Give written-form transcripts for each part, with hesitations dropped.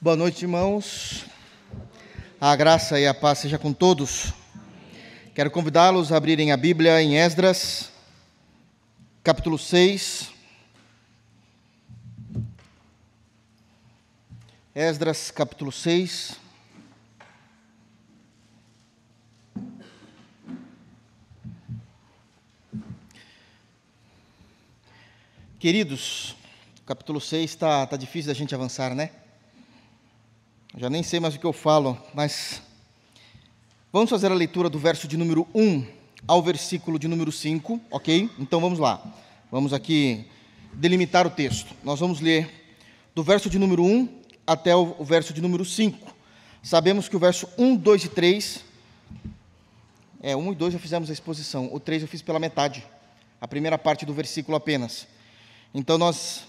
Boa noite, irmãos. A graça e a paz seja com todos. Quero convidá-los a abrirem a Bíblia em Esdras, capítulo 6. Esdras, capítulo 6. Queridos, o capítulo 6 está difícil da gente avançar, né? Já nem sei mais o que eu falo, mas vamos fazer a leitura do verso de número 1 ao versículo de número 5, ok? Então vamos lá. Vamos aqui delimitar o texto. Nós vamos ler do verso de número 1 até o verso de número 5. Sabemos que o verso 1, 2 e 3... 1 e 2 já fizemos a exposição. O 3 eu fiz pela metade. A primeira parte do versículo apenas. Então nós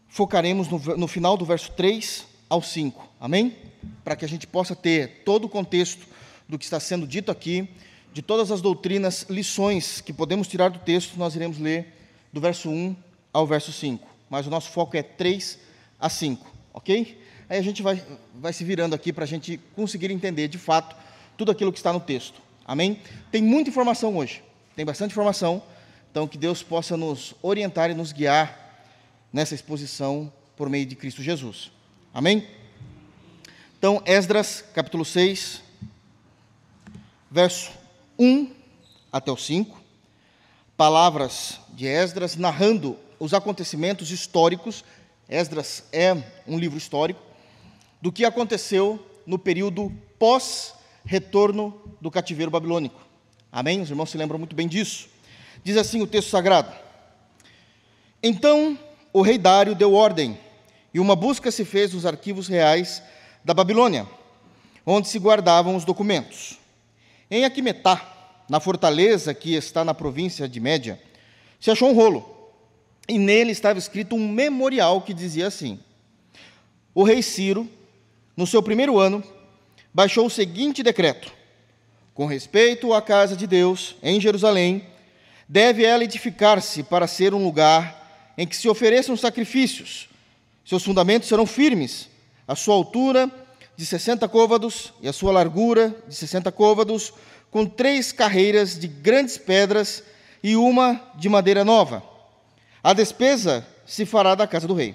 focaremos no final do verso 3 ao 5, amém? Para que a gente possa ter todo o contexto do que está sendo dito aqui, de todas as doutrinas, lições que podemos tirar do texto, nós iremos ler do verso 1 ao verso 5, mas o nosso foco é 3 a 5, ok? Aí a gente vai se virando aqui para a gente conseguir entender, de fato, tudo aquilo que está no texto, amém? Tem muita informação hoje, tem bastante informação, então que Deus possa nos orientar e nos guiar nessa exposição por meio de Cristo Jesus. Amém? Então, Esdras, capítulo 6, verso 1 até o 5, palavras de Esdras narrando os acontecimentos históricos. Esdras é um livro histórico do que aconteceu no período pós-retorno do cativeiro babilônico. Amém? Os irmãos se lembram muito bem disso. Diz assim o texto sagrado: Então o rei Dário deu ordem, e uma busca se fez nos arquivos reais da Babilônia, onde se guardavam os documentos. Em Aquimetá, na fortaleza que está na província de Média, se achou um rolo, e nele estava escrito um memorial que dizia assim: O rei Ciro, no seu primeiro ano, baixou o seguinte decreto: com respeito à casa de Deus, em Jerusalém, deve ela edificar-se para ser um lugar em que se ofereçam sacrifícios. Seus fundamentos serão firmes, a sua altura de 60 côvados e a sua largura de 60 côvados, com 3 carreiras de grandes pedras e uma de madeira nova. A despesa se fará da casa do rei.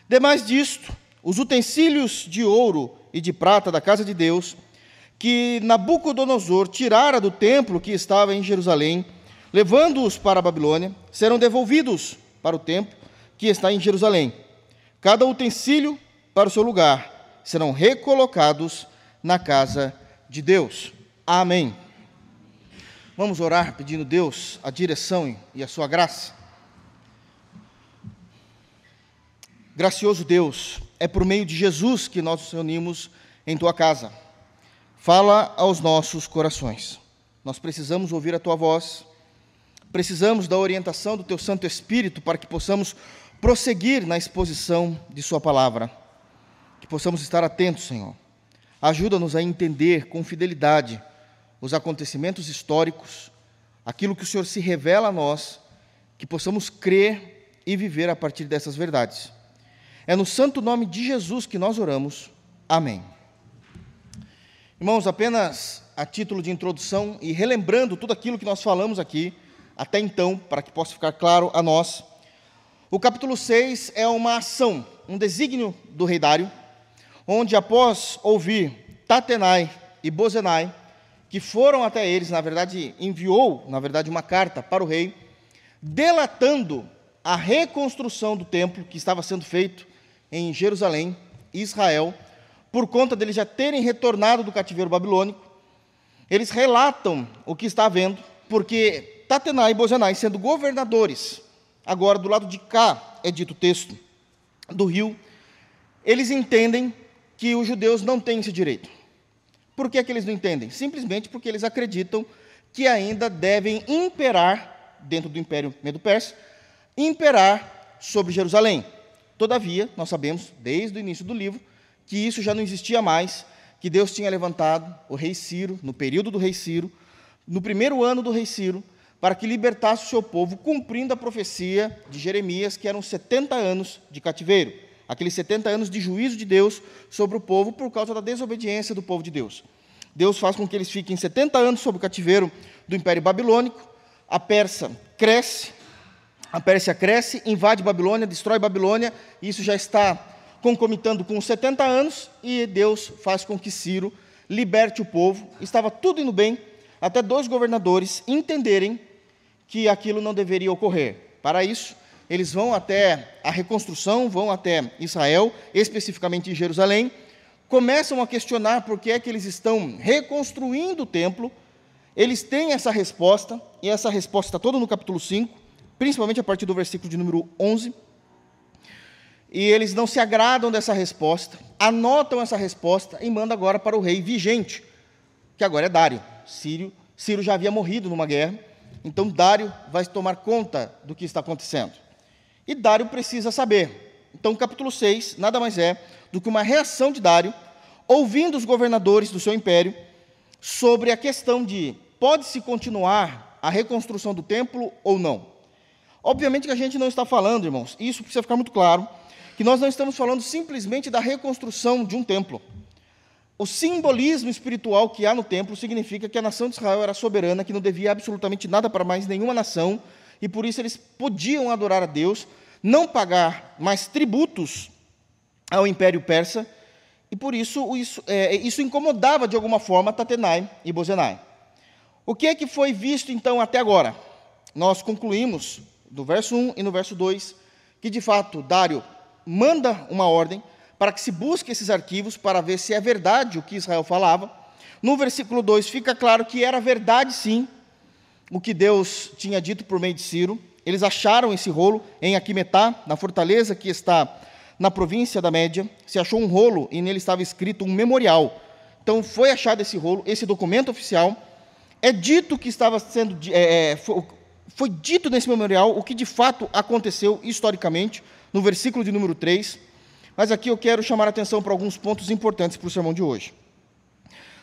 Demais disto, os utensílios de ouro e de prata da casa de Deus, que Nabucodonosor tirara do templo que estava em Jerusalém, levando-os para a Babilônia, serão devolvidos para o templo que está em Jerusalém. Cada utensílio para o seu lugar, serão recolocados na casa de Deus. Amém. Vamos orar pedindo a Deus a direção e a sua graça. Gracioso Deus, é por meio de Jesus que nós nos reunimos em tua casa. Fala aos nossos corações. Nós precisamos ouvir a tua voz, precisamos da orientação do teu Santo Espírito para que possamos prosseguir na exposição de sua palavra, que possamos estar atentos, Senhor. Ajuda-nos a entender com fidelidade os acontecimentos históricos, aquilo que o Senhor se revela a nós, que possamos crer e viver a partir dessas verdades. É no santo nome de Jesus que nós oramos. Amém. Irmãos, apenas a título de introdução e relembrando tudo aquilo que nós falamos aqui até então, para que possa ficar claro a nós, o capítulo 6 é uma ação, um desígnio do rei Dário, onde após ouvir Tatenai e Bozenai, que foram até eles, enviou uma carta para o rei, delatando a reconstrução do templo que estava sendo feito em Jerusalém, Israel, por conta deles já terem retornado do cativeiro babilônico. Eles relatam o que está havendo, porque Tatenai e Bozenai, sendo governadores, agora do lado de cá, é dito o texto, do rio, eles entendem que os judeus não têm esse direito. Por que é que eles não entendem? Simplesmente porque eles acreditam que ainda devem imperar, dentro do Império Medo-Persa, imperar sobre Jerusalém. Todavia, nós sabemos, desde o início do livro, que isso já não existia mais, que Deus tinha levantado o rei Ciro, no período do rei Ciro, no primeiro ano do rei Ciro, para que libertasse o seu povo, cumprindo a profecia de Jeremias, que eram 70 anos de cativeiro. Aqueles 70 anos de juízo de Deus sobre o povo por causa da desobediência do povo de Deus. Deus faz com que eles fiquem 70 anos sob o cativeiro do Império Babilônico. A Pérsia cresce, invade Babilônia, destrói Babilônia, e isso já está concomitando com os 70 anos, e Deus faz com que Ciro liberte o povo. Estava tudo indo bem, até 2 governadores entenderem que aquilo não deveria ocorrer. Para isso, eles vão até a reconstrução, vão até Israel, especificamente em Jerusalém, começam a questionar por que é que eles estão reconstruindo o templo. Eles têm essa resposta, e essa resposta está toda no capítulo 5, principalmente a partir do versículo de número 11, e eles não se agradam dessa resposta, anotam essa resposta e mandam agora para o rei vigente, que agora é Dário. Ciro já havia morrido numa guerra, então Dário vai tomar conta do que está acontecendo. E Dário precisa saber. Então, capítulo 6 nada mais é do que uma reação de Dário, ouvindo os governadores do seu império, sobre a questão de pode-se continuar a reconstrução do templo ou não. Obviamente que a gente não está falando, irmãos, isso precisa ficar muito claro, que nós não estamos falando simplesmente da reconstrução de um templo. O simbolismo espiritual que há no templo significa que a nação de Israel era soberana, que não devia absolutamente nada para mais nenhuma nação, e por isso eles podiam adorar a Deus, não pagar mais tributos ao Império Persa, e por isso isso incomodava de alguma forma Tatenai e Bozenai. O que é que foi visto então até agora? Nós concluímos no verso 1 e no verso 2 que de fato Dário manda uma ordem para que se busque esses arquivos para ver se é verdade o que Israel falava. No versículo 2 fica claro que era verdade sim o que Deus tinha dito por meio de Ciro. Eles acharam esse rolo em Aquimetá, na fortaleza que está na província da Média. Se achou um rolo e nele estava escrito um memorial. Então foi achado esse rolo, esse documento oficial. É dito que estava sendo... foi dito nesse memorial o que de fato aconteceu historicamente, no versículo de número 3. Mas aqui eu quero chamar a atenção para alguns pontos importantes para o sermão de hoje.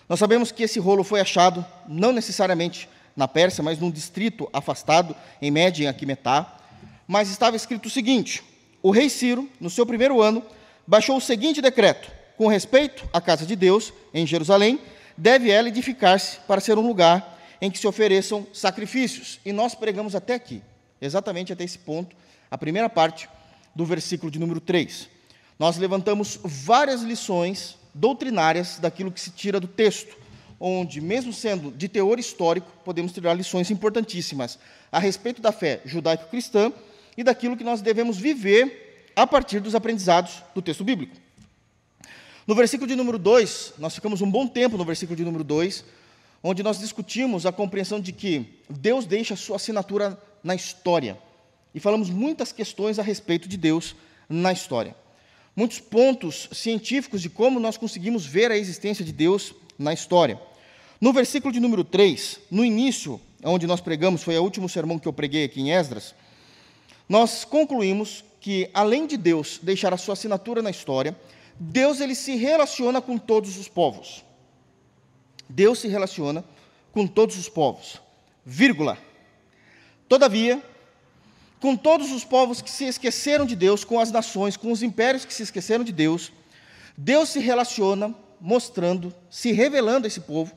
Nós sabemos que esse rolo foi achado, não necessariamente na Pérsia, mas num distrito afastado, em Média, em Aquimetá, mas estava escrito o seguinte: o rei Ciro, no seu primeiro ano, baixou o seguinte decreto: com respeito à casa de Deus, em Jerusalém, deve ela edificar-se para ser um lugar em que se ofereçam sacrifícios. E nós pregamos até aqui, exatamente até esse ponto, a primeira parte do versículo de número 3. Nós levantamos várias lições doutrinárias daquilo que se tira do texto, onde, mesmo sendo de teor histórico, podemos tirar lições importantíssimas a respeito da fé judaico-cristã e daquilo que nós devemos viver a partir dos aprendizados do texto bíblico. No versículo de número 2, nós ficamos um bom tempo no versículo de número 2, onde nós discutimos a compreensão de que Deus deixa a sua assinatura na história. E falamos muitas questões a respeito de Deus na história. Muitos pontos científicos de como nós conseguimos ver a existência de Deus na história. No versículo de número 3, no início, onde nós pregamos, foi o último sermão que eu preguei aqui em Esdras, nós concluímos que, além de Deus deixar a sua assinatura na história, Deus ele se relaciona com todos os povos. Deus se relaciona com todos os povos, vírgula. Todavia, com todos os povos que se esqueceram de Deus, com as nações, com os impérios que se esqueceram de Deus, Deus se relaciona mostrando, se revelando a esse povo,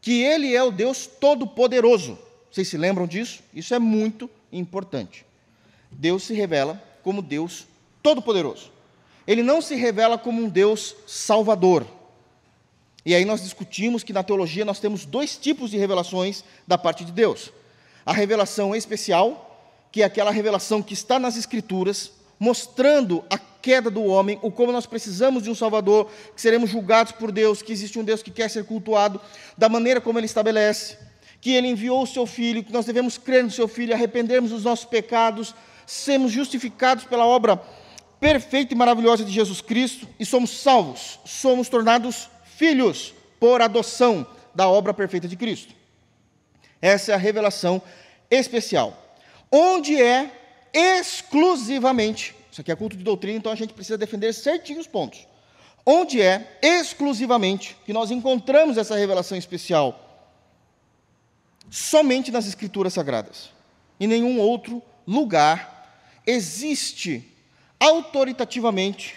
que Ele é o Deus Todo-Poderoso. Vocês se lembram disso? Isso é muito importante. Deus se revela como Deus Todo-Poderoso. Ele não se revela como um Deus Salvador. E aí nós discutimos que na teologia nós temos 2 tipos de revelações da parte de Deus. A revelação especial, que é aquela revelação que está nas Escrituras, mostrando a queda do homem, o como nós precisamos de um Salvador, que seremos julgados por Deus, que existe um Deus que quer ser cultuado, da maneira como Ele estabelece, que Ele enviou o Seu Filho, que nós devemos crer no Seu Filho, arrependermos dos nossos pecados, sermos justificados pela obra perfeita e maravilhosa de Jesus Cristo, e somos salvos, somos tornados filhos por adoção da obra perfeita de Cristo. Essa é a revelação especial, onde é exclusivamente, isso aqui é culto de doutrina, então a gente precisa defender certinho os pontos, onde é exclusivamente que nós encontramos essa revelação especial somente nas Escrituras Sagradas. Em nenhum outro lugar existe autoritativamente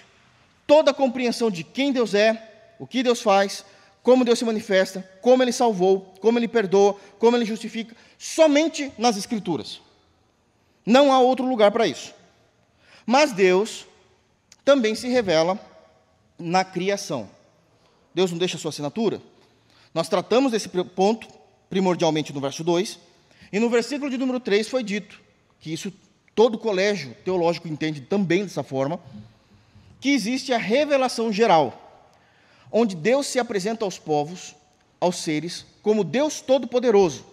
toda a compreensão de quem Deus é, o que Deus faz, como Deus se manifesta, como Ele salvou, como Ele perdoa, como Ele justifica, somente nas Escrituras. Não há outro lugar para isso. Mas Deus também se revela na criação. Deus não deixa a sua assinatura? Nós tratamos desse ponto primordialmente no verso 2, e no versículo de número 3 foi dito, que isso todo colégio teológico entende também dessa forma, que existe a revelação geral, onde Deus se apresenta aos povos, aos seres, como Deus Todo-Poderoso.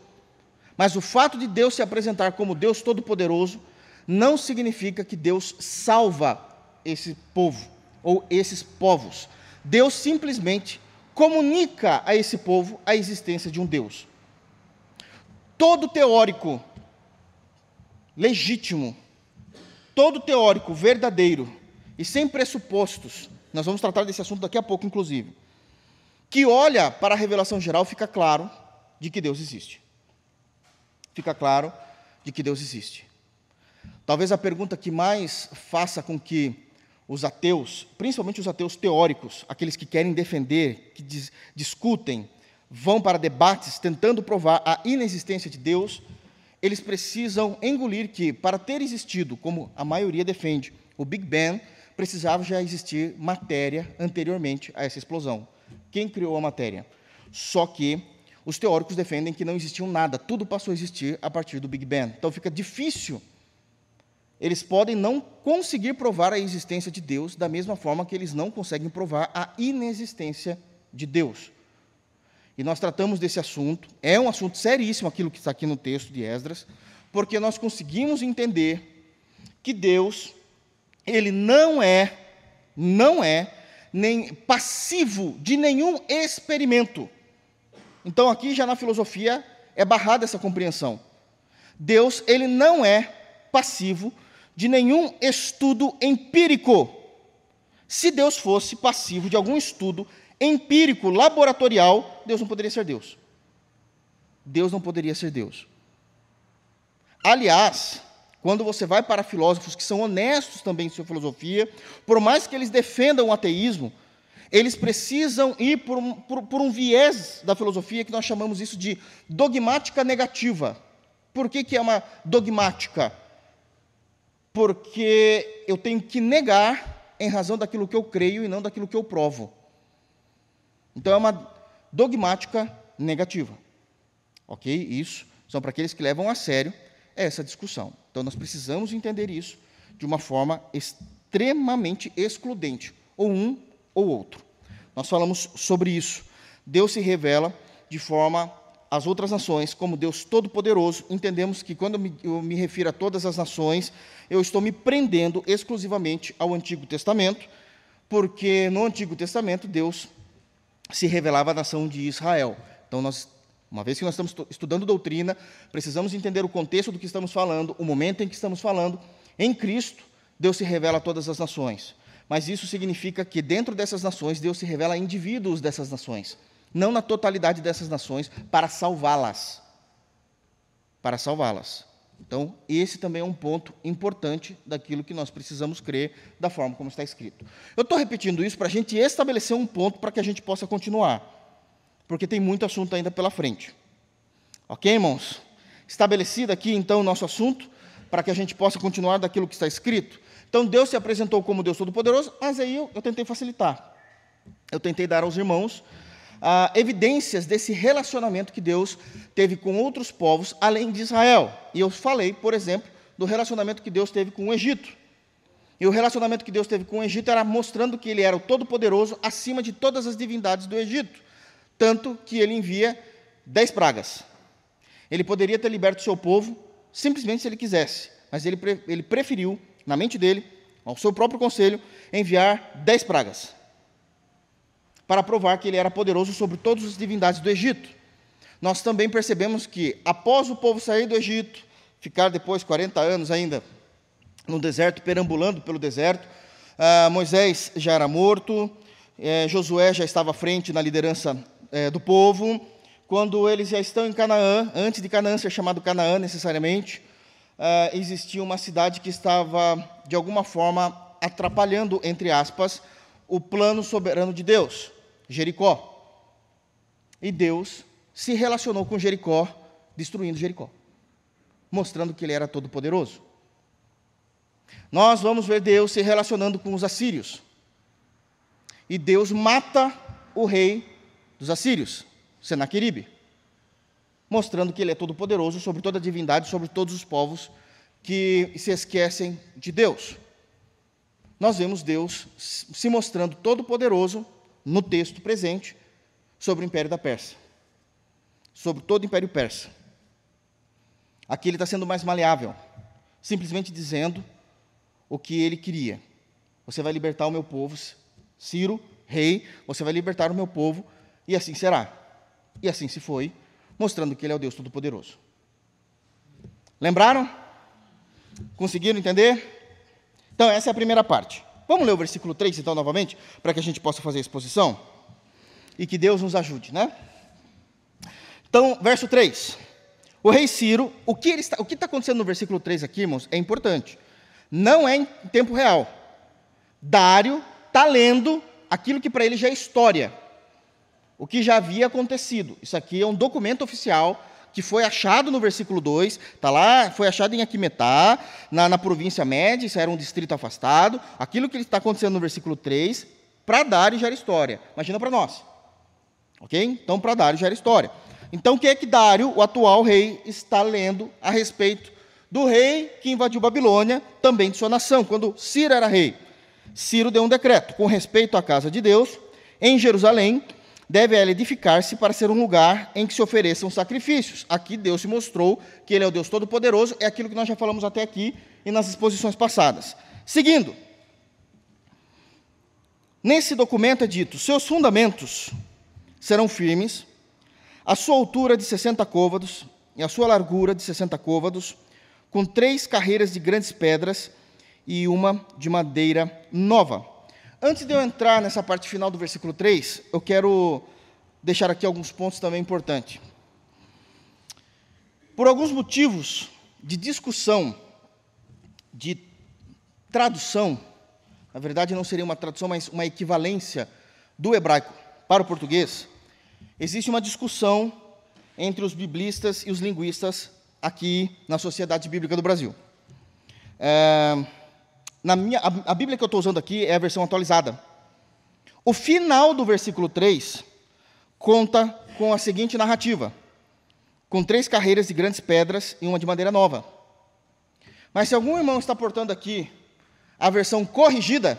Mas o fato de Deus se apresentar como Deus Todo-Poderoso não significa que Deus salva esse povo, ou esses povos. Deus simplesmente comunica a esse povo a existência de um Deus. Todo teórico legítimo, todo teórico verdadeiro e sem pressupostos, nós vamos tratar desse assunto daqui a pouco, inclusive, que olha para a revelação geral, fica claro de que Deus existe. Fica claro de que Deus existe. Talvez a pergunta que mais faça com que os ateus, principalmente os ateus teóricos, aqueles que querem defender, que discutem, vão para debates tentando provar a inexistência de Deus, eles precisam engolir que, para ter existido, como a maioria defende, o Big Bang, precisava já existir matéria anteriormente a essa explosão. Quem criou a matéria? Só que os teóricos defendem que não existiu nada, tudo passou a existir a partir do Big Bang. Então fica difícil. Eles podem não conseguir provar a existência de Deus da mesma forma que eles não conseguem provar a inexistência de Deus. E nós tratamos desse assunto, é um assunto seríssimo aquilo que está aqui no texto de Esdras, porque nós conseguimos entender que Deus, Ele não é nem passivo de nenhum experimento. Então aqui já na filosofia é barrada essa compreensão. Deus, Ele não é passivo de nenhum estudo empírico. Se Deus fosse passivo de algum estudo empírico, laboratorial, Deus não poderia ser Deus. Deus não poderia ser Deus. Aliás, quando você vai para filósofos que são honestos também em sua filosofia, por mais que eles defendam o ateísmo, eles precisam ir por um viés da filosofia que nós chamamos isso de dogmática negativa. Por que é uma dogmática? Porque eu tenho que negar em razão daquilo que eu creio e não daquilo que eu provo. Então, é uma dogmática negativa. Ok? Isso são para aqueles que levam a sério essa discussão. Então, nós precisamos entender isso de uma forma extremamente excludente, ou um ou outro. Nós falamos sobre isso. Deus se revela de forma às outras nações como Deus Todo-Poderoso. Entendemos que, quando eu me refiro a todas as nações, eu estou me prendendo exclusivamente ao Antigo Testamento, porque no Antigo Testamento Deus se revelava à nação de Israel. Então, uma vez que nós estamos estudando doutrina, precisamos entender o contexto do que estamos falando, o momento em que estamos falando. Em Cristo, Deus se revela a todas as nações. Mas isso significa que dentro dessas nações, Deus se revela a indivíduos dessas nações. Não na totalidade dessas nações, para salvá-las. Para salvá-las. Então, esse também é um ponto importante daquilo que nós precisamos crer, da forma como está escrito. Eu estou repetindo isso para a gente estabelecer um ponto para que a gente possa continuar, porque tem muito assunto ainda pela frente. Ok, irmãos? Estabelecido aqui, então, o nosso assunto, para que a gente possa continuar daquilo que está escrito. Então, Deus se apresentou como Deus Todo-Poderoso, mas aí eu tentei facilitar. Eu tentei dar aos irmãos evidências desse relacionamento que Deus teve com outros povos, além de Israel. E eu falei, por exemplo, do relacionamento que Deus teve com o Egito. E o relacionamento que Deus teve com o Egito era mostrando que Ele era o Todo-Poderoso acima de todas as divindades do Egito. Tanto que Ele envia 10 pragas. Ele poderia ter liberto o seu povo, simplesmente se Ele quisesse. Mas Ele preferiu, na mente dele, ao seu próprio conselho, enviar 10 pragas. Para provar que Ele era poderoso sobre todas as divindades do Egito. Nós também percebemos que, após o povo sair do Egito, ficar depois 40 anos ainda no deserto, perambulando pelo deserto, Moisés já era morto, Josué já estava à frente na liderança do povo. Quando eles já estão em Canaã, antes de Canaã ser chamado Canaã necessariamente, existia uma cidade que estava, de alguma forma, atrapalhando, entre aspas, o plano soberano de Deus, Jericó. E Deus se relacionou com Jericó, destruindo Jericó, mostrando que ele era todo-poderoso. Nós vamos ver Deus se relacionando com os assírios. E Deus mata o rei dos assírios, Senaqueribe, mostrando que ele é todo-poderoso sobre toda a divindade, sobre todos os povos que se esquecem de Deus. Nós vemos Deus se mostrando todo-poderoso no texto presente sobre o Império da Pérsia, sobre todo o Império Persa. Aqui ele está sendo mais maleável, simplesmente dizendo o que ele queria. Você vai libertar o meu povo, Ciro, rei, você vai libertar o meu povo, e assim será. E assim se foi, mostrando que ele é o Deus Todo-Poderoso. Lembraram? Conseguiram entender? Então, essa é a primeira parte. Vamos ler o versículo 3, então, novamente, para que a gente possa fazer a exposição? E que Deus nos ajude, né? Então, verso 3. O rei Ciro, o que está acontecendo no versículo 3 aqui, irmãos, é importante. Não é em tempo real. Dário está lendo aquilo que para ele já é história, o que já havia acontecido. Isso aqui é um documento oficial que foi achado no versículo 2, está lá, foi achado em Aquimetá, na província média, isso era um distrito afastado. Aquilo que está acontecendo no versículo 3, para Dário já era história. Imagina para nós. Ok? Então, para Dário já era história. Então, o que é que Dário, o atual rei, está lendo a respeito do rei que invadiu Babilônia, também de sua nação, quando Ciro era rei? Ciro deu um decreto, com respeito à casa de Deus, em Jerusalém, deve ela edificar-se para ser um lugar em que se ofereçam sacrifícios. Aqui Deus se mostrou que ele é o Deus Todo-Poderoso, é aquilo que nós já falamos até aqui e nas exposições passadas. Seguindo, nesse documento é dito, seus fundamentos serão firmes, a sua altura de 60 côvados e a sua largura de 60 côvados, com 3 carreiras de grandes pedras e uma de madeira nova. Antes de eu entrar nessa parte final do versículo 3, eu quero deixar aqui alguns pontos também importantes. Por alguns motivos de discussão, de tradução, na verdade não seria uma tradução, mas uma equivalência do hebraico para o português, existe uma discussão entre os biblistas e os linguistas aqui na Sociedade Bíblica do Brasil. A Bíblia que eu estou usando aqui é a versão atualizada. O final do versículo 3 conta com a seguinte narrativa: com 3 carreiras de grandes pedras e uma de madeira nova. Mas se algum irmão está portando aqui a versão corrigida,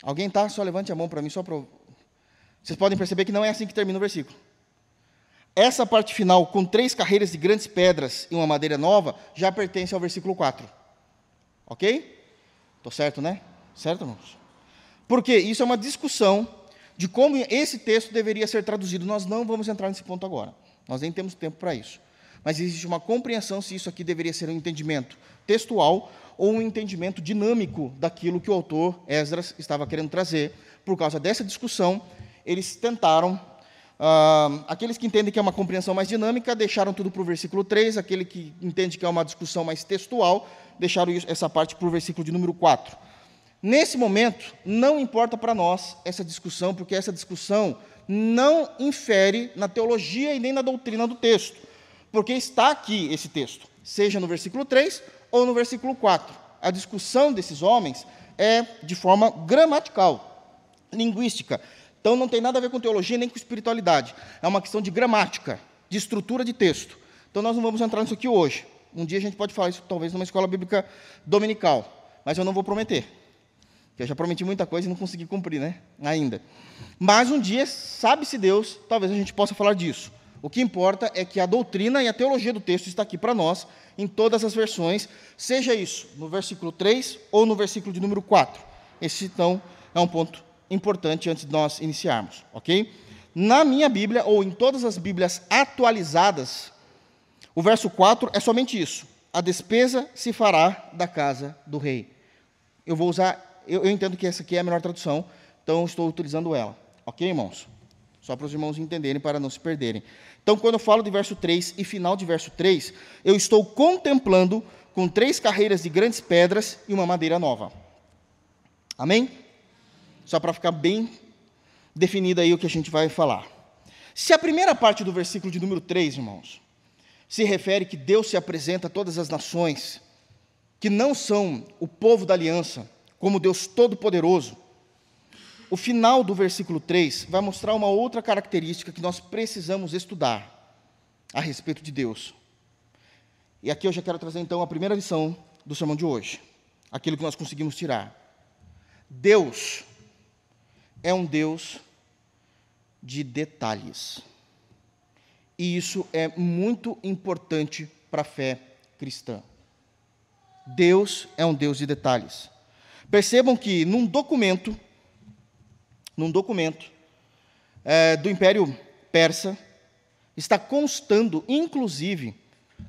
alguém está? Só levante a mão para mim, só para... Vocês podem perceber que não é assim que termina o versículo. Essa parte final, com 3 carreiras de grandes pedras e uma madeira nova, já pertence ao versículo 4. Ok? Estou certo, né? Certo, irmãos? Porque isso é uma discussão de como esse texto deveria ser traduzido. Nós não vamos entrar nesse ponto agora. Nós nem temos tempo para isso. Mas existe uma compreensão se isso aqui deveria ser um entendimento textual ou um entendimento dinâmico daquilo que o autor Esdras estava querendo trazer. Por causa dessa discussão, eles tentaram... aqueles que entendem que é uma compreensão mais dinâmica, deixaram tudo para o versículo 3, aquele que entende que é uma discussão mais textual, deixaram essa parte para o versículo de número 4. Nesse momento, não importa para nós essa discussão, porque essa discussão não infere na teologia e nem na doutrina do texto, porque está aqui esse texto, seja no versículo 3 ou no versículo 4. A discussão desses homens é de forma gramatical, linguística. Então, não tem nada a ver com teologia nem com espiritualidade. É uma questão de gramática, de estrutura de texto. Então, nós não vamos entrar nisso aqui hoje. Um dia a gente pode falar isso, talvez, numa escola bíblica dominical. Mas eu não vou prometer. Porque eu já prometi muita coisa e não consegui cumprir, né? Ainda. Mas um dia, sabe-se Deus, talvez a gente possa falar disso. O que importa é que a doutrina e a teologia do texto está aqui para nós, em todas as versões, seja isso no versículo 3 ou no versículo de número 4. Esse, então, é um ponto importante antes de nós iniciarmos, ok? Na minha Bíblia, ou em todas as Bíblias atualizadas, o verso 4 é somente isso: a despesa se fará da casa do rei. Eu vou usar, eu entendo que essa aqui é a melhor tradução, então estou utilizando ela, ok, irmãos? Só para os irmãos entenderem, para não se perderem. Então, quando eu falo de verso 3 e final de verso 3, eu estou contemplando com 3 carreiras de grandes pedras e uma madeira nova. Amém? só para ficar bem definido aí o que a gente vai falar. Se a primeira parte do versículo de número 3, irmãos, se refere que Deus se apresenta a todas as nações, que não são o povo da aliança, como Deus Todo-Poderoso, o final do versículo 3 vai mostrar uma outra característica que nós precisamos estudar a respeito de Deus. E aqui eu já quero trazer então a primeira lição do sermão de hoje, aquilo que nós conseguimos tirar. Deus é um Deus de detalhes. E isso é muito importante para a fé cristã. Deus é um Deus de detalhes. Percebam que num documento do Império Persa, está constando, inclusive,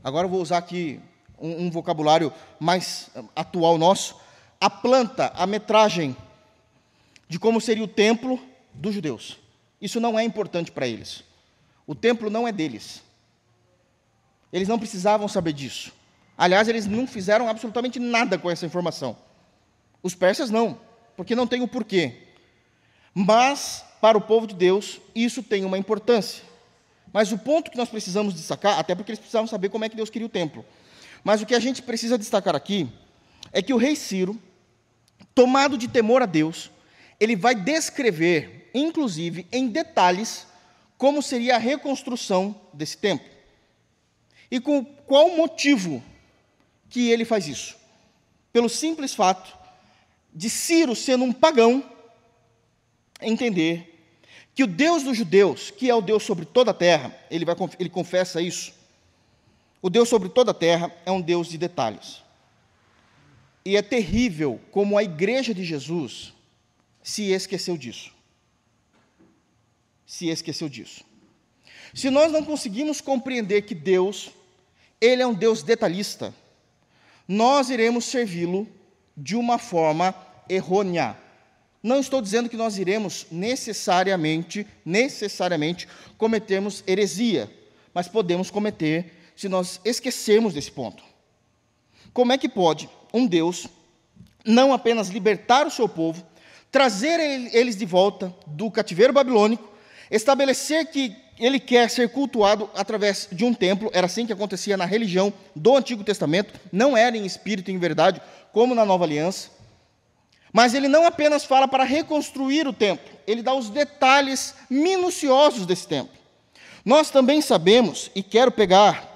agora eu vou usar aqui um vocabulário mais atual nosso, a planta, a metragem de como seria o templo dos judeus. Isso não é importante para eles. O templo não é deles. Eles não precisavam saber disso. Aliás, eles não fizeram absolutamente nada com essa informação. Os persas não, porque não tem o porquê. Mas, para o povo de Deus, isso tem uma importância. Mas o ponto que nós precisamos destacar, até porque eles precisavam saber como é que Deus queria o templo, mas o que a gente precisa destacar aqui, é que o rei Ciro, tomado de temor a Deus, ele vai descrever, inclusive, em detalhes, como seria a reconstrução desse templo. E com qual motivo que ele faz isso? Pelo simples fato de Ciro, sendo um pagão, entender que o Deus dos judeus, que é o Deus sobre toda a terra, ele confessa isso, o Deus sobre toda a terra é um Deus de detalhes. E é terrível como a igreja de Jesus se esqueceu disso. Se esqueceu disso. Se nós não conseguimos compreender que Deus, ele é um Deus detalhista, nós iremos servi-lo de uma forma errônea. Não estou dizendo que nós iremos necessariamente cometermos heresia, mas podemos cometer se nós esquecermos desse ponto. Como é que pode um Deus não apenas libertar o seu povo, trazer eles de volta do cativeiro babilônico, estabelecer que ele quer ser cultuado através de um templo, era assim que acontecia na religião do Antigo Testamento, não era em espírito e em verdade, como na Nova Aliança. Mas ele não apenas fala para reconstruir o templo, ele dá os detalhes minuciosos desse templo. Nós também sabemos, e quero pegar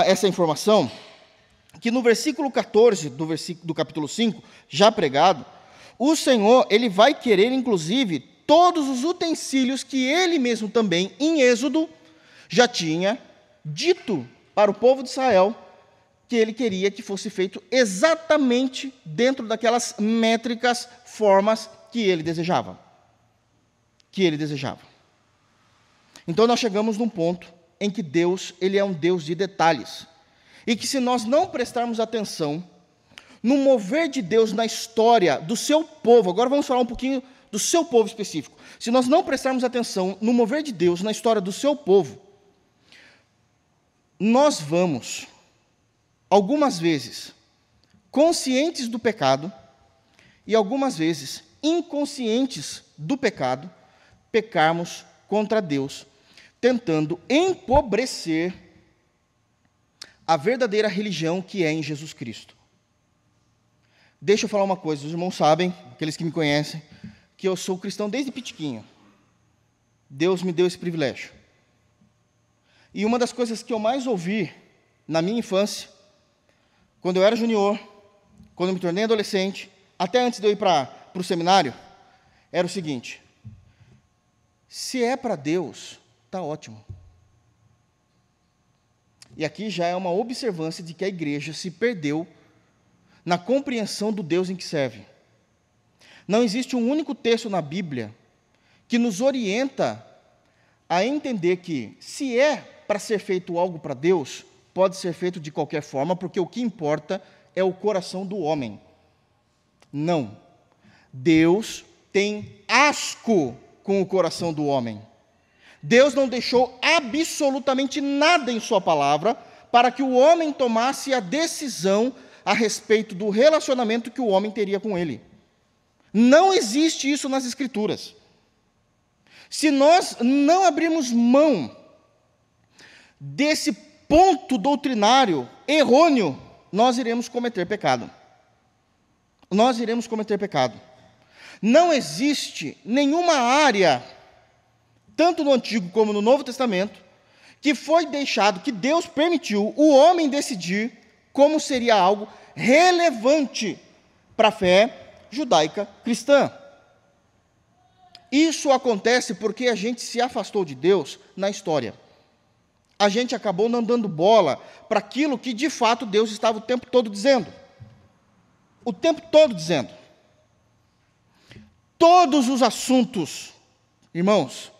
essa informação, que no versículo 14 do capítulo 5, já pregado, o Senhor ele vai querer, inclusive, todos os utensílios que ele mesmo também, em Êxodo, já tinha dito para o povo de Israel que ele queria que fosse feito exatamente dentro daquelas métricas, formas que ele desejava. Então nós chegamos num ponto em que Deus, ele é um Deus de detalhes. E que se nós não prestarmos atenção no mover de Deus na história do seu povo, agora vamos falar um pouquinho do seu povo específico. Se nós não prestarmos atenção no mover de Deus na história do seu povo, nós vamos, algumas vezes, conscientes do pecado, e algumas vezes, inconscientes do pecado, pecarmos contra Deus, tentando empobrecer a verdadeira religião que é em Jesus Cristo. Deixa eu falar uma coisa, os irmãos sabem, aqueles que me conhecem, que eu sou cristão desde pitiquinho. Deus me deu esse privilégio. E uma das coisas que eu mais ouvi na minha infância, quando eu era junior, quando eu me tornei adolescente, até antes de eu ir para o seminário, era o seguinte: se é para Deus, está ótimo. E aqui já é uma observância de que a igreja se perdeu na compreensão do Deus em que serve. Não existe um único texto na Bíblia que nos orienta a entender que, se é para ser feito algo para Deus, pode ser feito de qualquer forma, porque o que importa é o coração do homem. Não. Deus tem asco com o coração do homem. Deus não deixou absolutamente nada em sua palavra para que o homem tomasse a decisão a respeito do relacionamento que o homem teria com ele. Não existe isso nas Escrituras. Se nós não abrirmos mão desse ponto doutrinário errôneo, nós iremos cometer pecado. Nós iremos cometer pecado. Não existe nenhuma área, tanto no Antigo como no Novo Testamento, que foi deixado, que Deus permitiu o homem decidir como seria algo relevante para a fé judaica cristã. Isso acontece porque a gente se afastou de Deus na história. A gente acabou não dando bola para aquilo que de fato Deus estava o tempo todo dizendo. O tempo todo dizendo. Todos os assuntos, irmãos,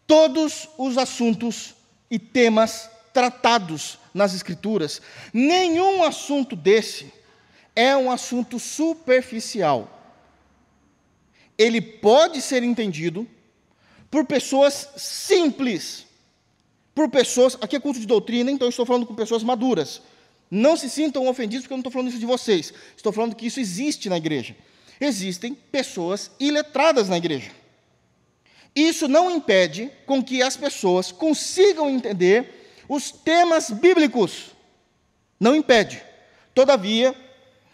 todos os assuntos e temas tratados nas Escrituras, nenhum assunto desse é um assunto superficial. Ele pode ser entendido por pessoas simples, por pessoas, aqui é culto de doutrina, então eu estou falando com pessoas maduras. Não se sintam ofendidos porque eu não estou falando isso de vocês, estou falando que isso existe na igreja. Existem pessoas iletradas na igreja. Isso não impede com que as pessoas consigam entender os temas bíblicos. Não impede. Todavia,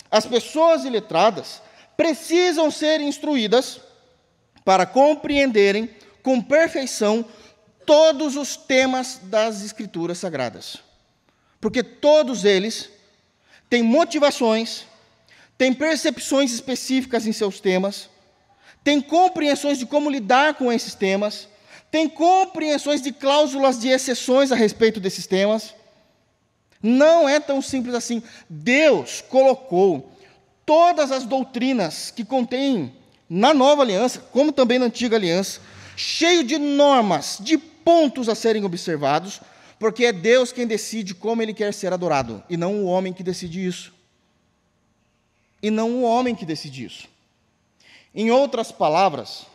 as pessoas iletradas precisam ser instruídas para compreenderem com perfeição todos os temas das Escrituras Sagradas. Porque todos eles têm motivações, têm percepções específicas em seus temas, têm compreensões de como lidar com esses temas, têm compreensões de cláusulas de exceções a respeito desses temas. Não é tão simples assim. Deus colocou todas as doutrinas que contém na Nova Aliança, como também na Antiga Aliança, cheio de normas, de pontos a serem observados, porque é Deus quem decide como Ele quer ser adorado, e não o homem que decide isso. E não o homem que decide isso. Em outras palavras,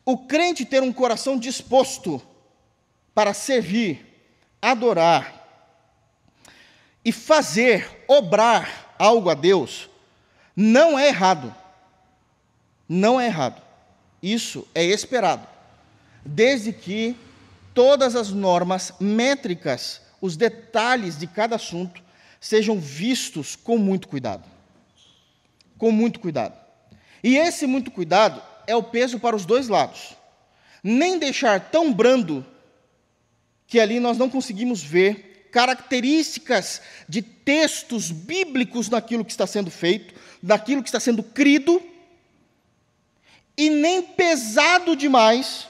o crente ter um coração disposto para servir, adorar e fazer, obrar algo a Deus, não é errado. Não é errado. Isso é esperado. Desde que todas as normas métricas, os detalhes de cada assunto, sejam vistos com muito cuidado. Com muito cuidado. E esse muito cuidado é o peso para os dois lados. Nem deixar tão brando que ali nós não conseguimos ver características de textos bíblicos naquilo que está sendo feito, naquilo que está sendo crido, e nem pesado demais,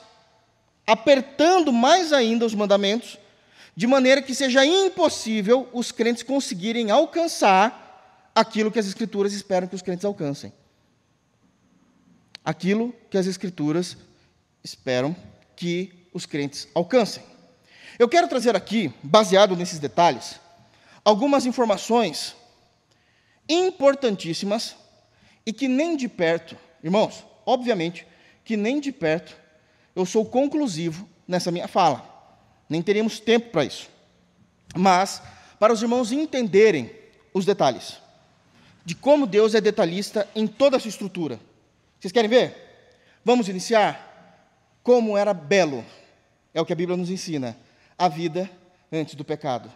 apertando mais ainda os mandamentos, de maneira que seja impossível os crentes conseguirem alcançar aquilo que as Escrituras esperam que os crentes alcancem. Aquilo que as Escrituras esperam que os crentes alcancem. Eu quero trazer aqui, baseado nesses detalhes, algumas informações importantíssimas e que nem de perto, irmãos, obviamente, que nem de perto eu sou conclusivo nessa minha fala. Nem teríamos tempo para isso. Mas, para os irmãos entenderem os detalhes de como Deus é detalhista em toda a sua estrutura. Vocês querem ver? Vamos iniciar? Como era belo, é o que a Bíblia nos ensina, a vida antes do pecado.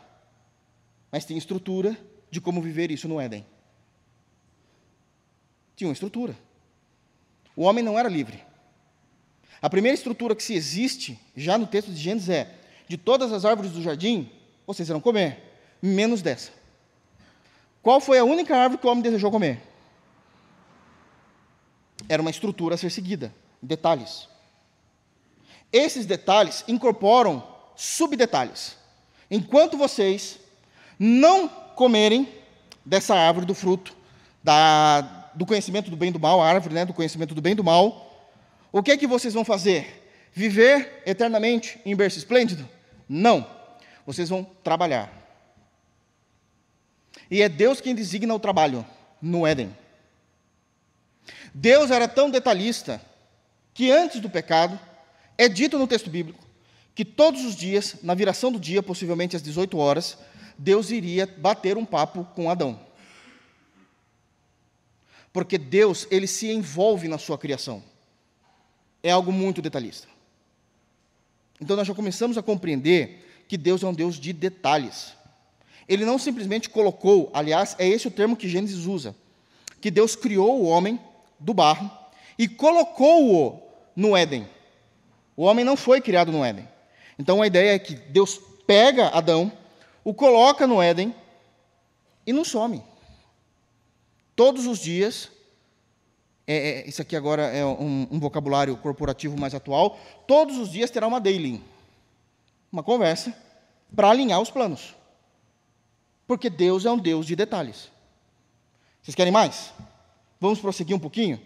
Mas tem estrutura de como viver isso no Éden. Tinha uma estrutura. O homem não era livre. A primeira estrutura que se existe, já no texto de Gênesis, é: de todas as árvores do jardim, vocês irão comer, menos dessa. Qual foi a única árvore que o homem desejou comer? Era uma estrutura a ser seguida, detalhes. Esses detalhes incorporam subdetalhes. Enquanto vocês não comerem dessa árvore do fruto, do conhecimento do bem e do mal, a árvore, do conhecimento do bem e do mal, o que é que vocês vão fazer? Viver eternamente em berço esplêndido? Não. Vocês vão trabalhar. E é Deus quem designa o trabalho no Éden. Deus era tão detalhista que antes do pecado, é dito no texto bíblico, que todos os dias, na viração do dia, possivelmente às 18 horas, Deus iria bater um papo com Adão. porque Deus, ele se envolve na sua criação. É algo muito detalhista. Então nós já começamos a compreender que Deus é um Deus de detalhes. Ele não simplesmente colocou, aliás, é esse o termo que Gênesis usa, que Deus criou o homem do barro e colocou-o no Éden. O homem não foi criado no Éden. Então a ideia é que Deus pega Adão, o coloca no Éden e não some. Todos os dias, isso aqui agora é um vocabulário corporativo mais atual, todos os dias terá uma daily, uma conversa, para alinhar os planos. Porque Deus é um Deus de detalhes. Vocês querem mais? Vamos prosseguir um pouquinho?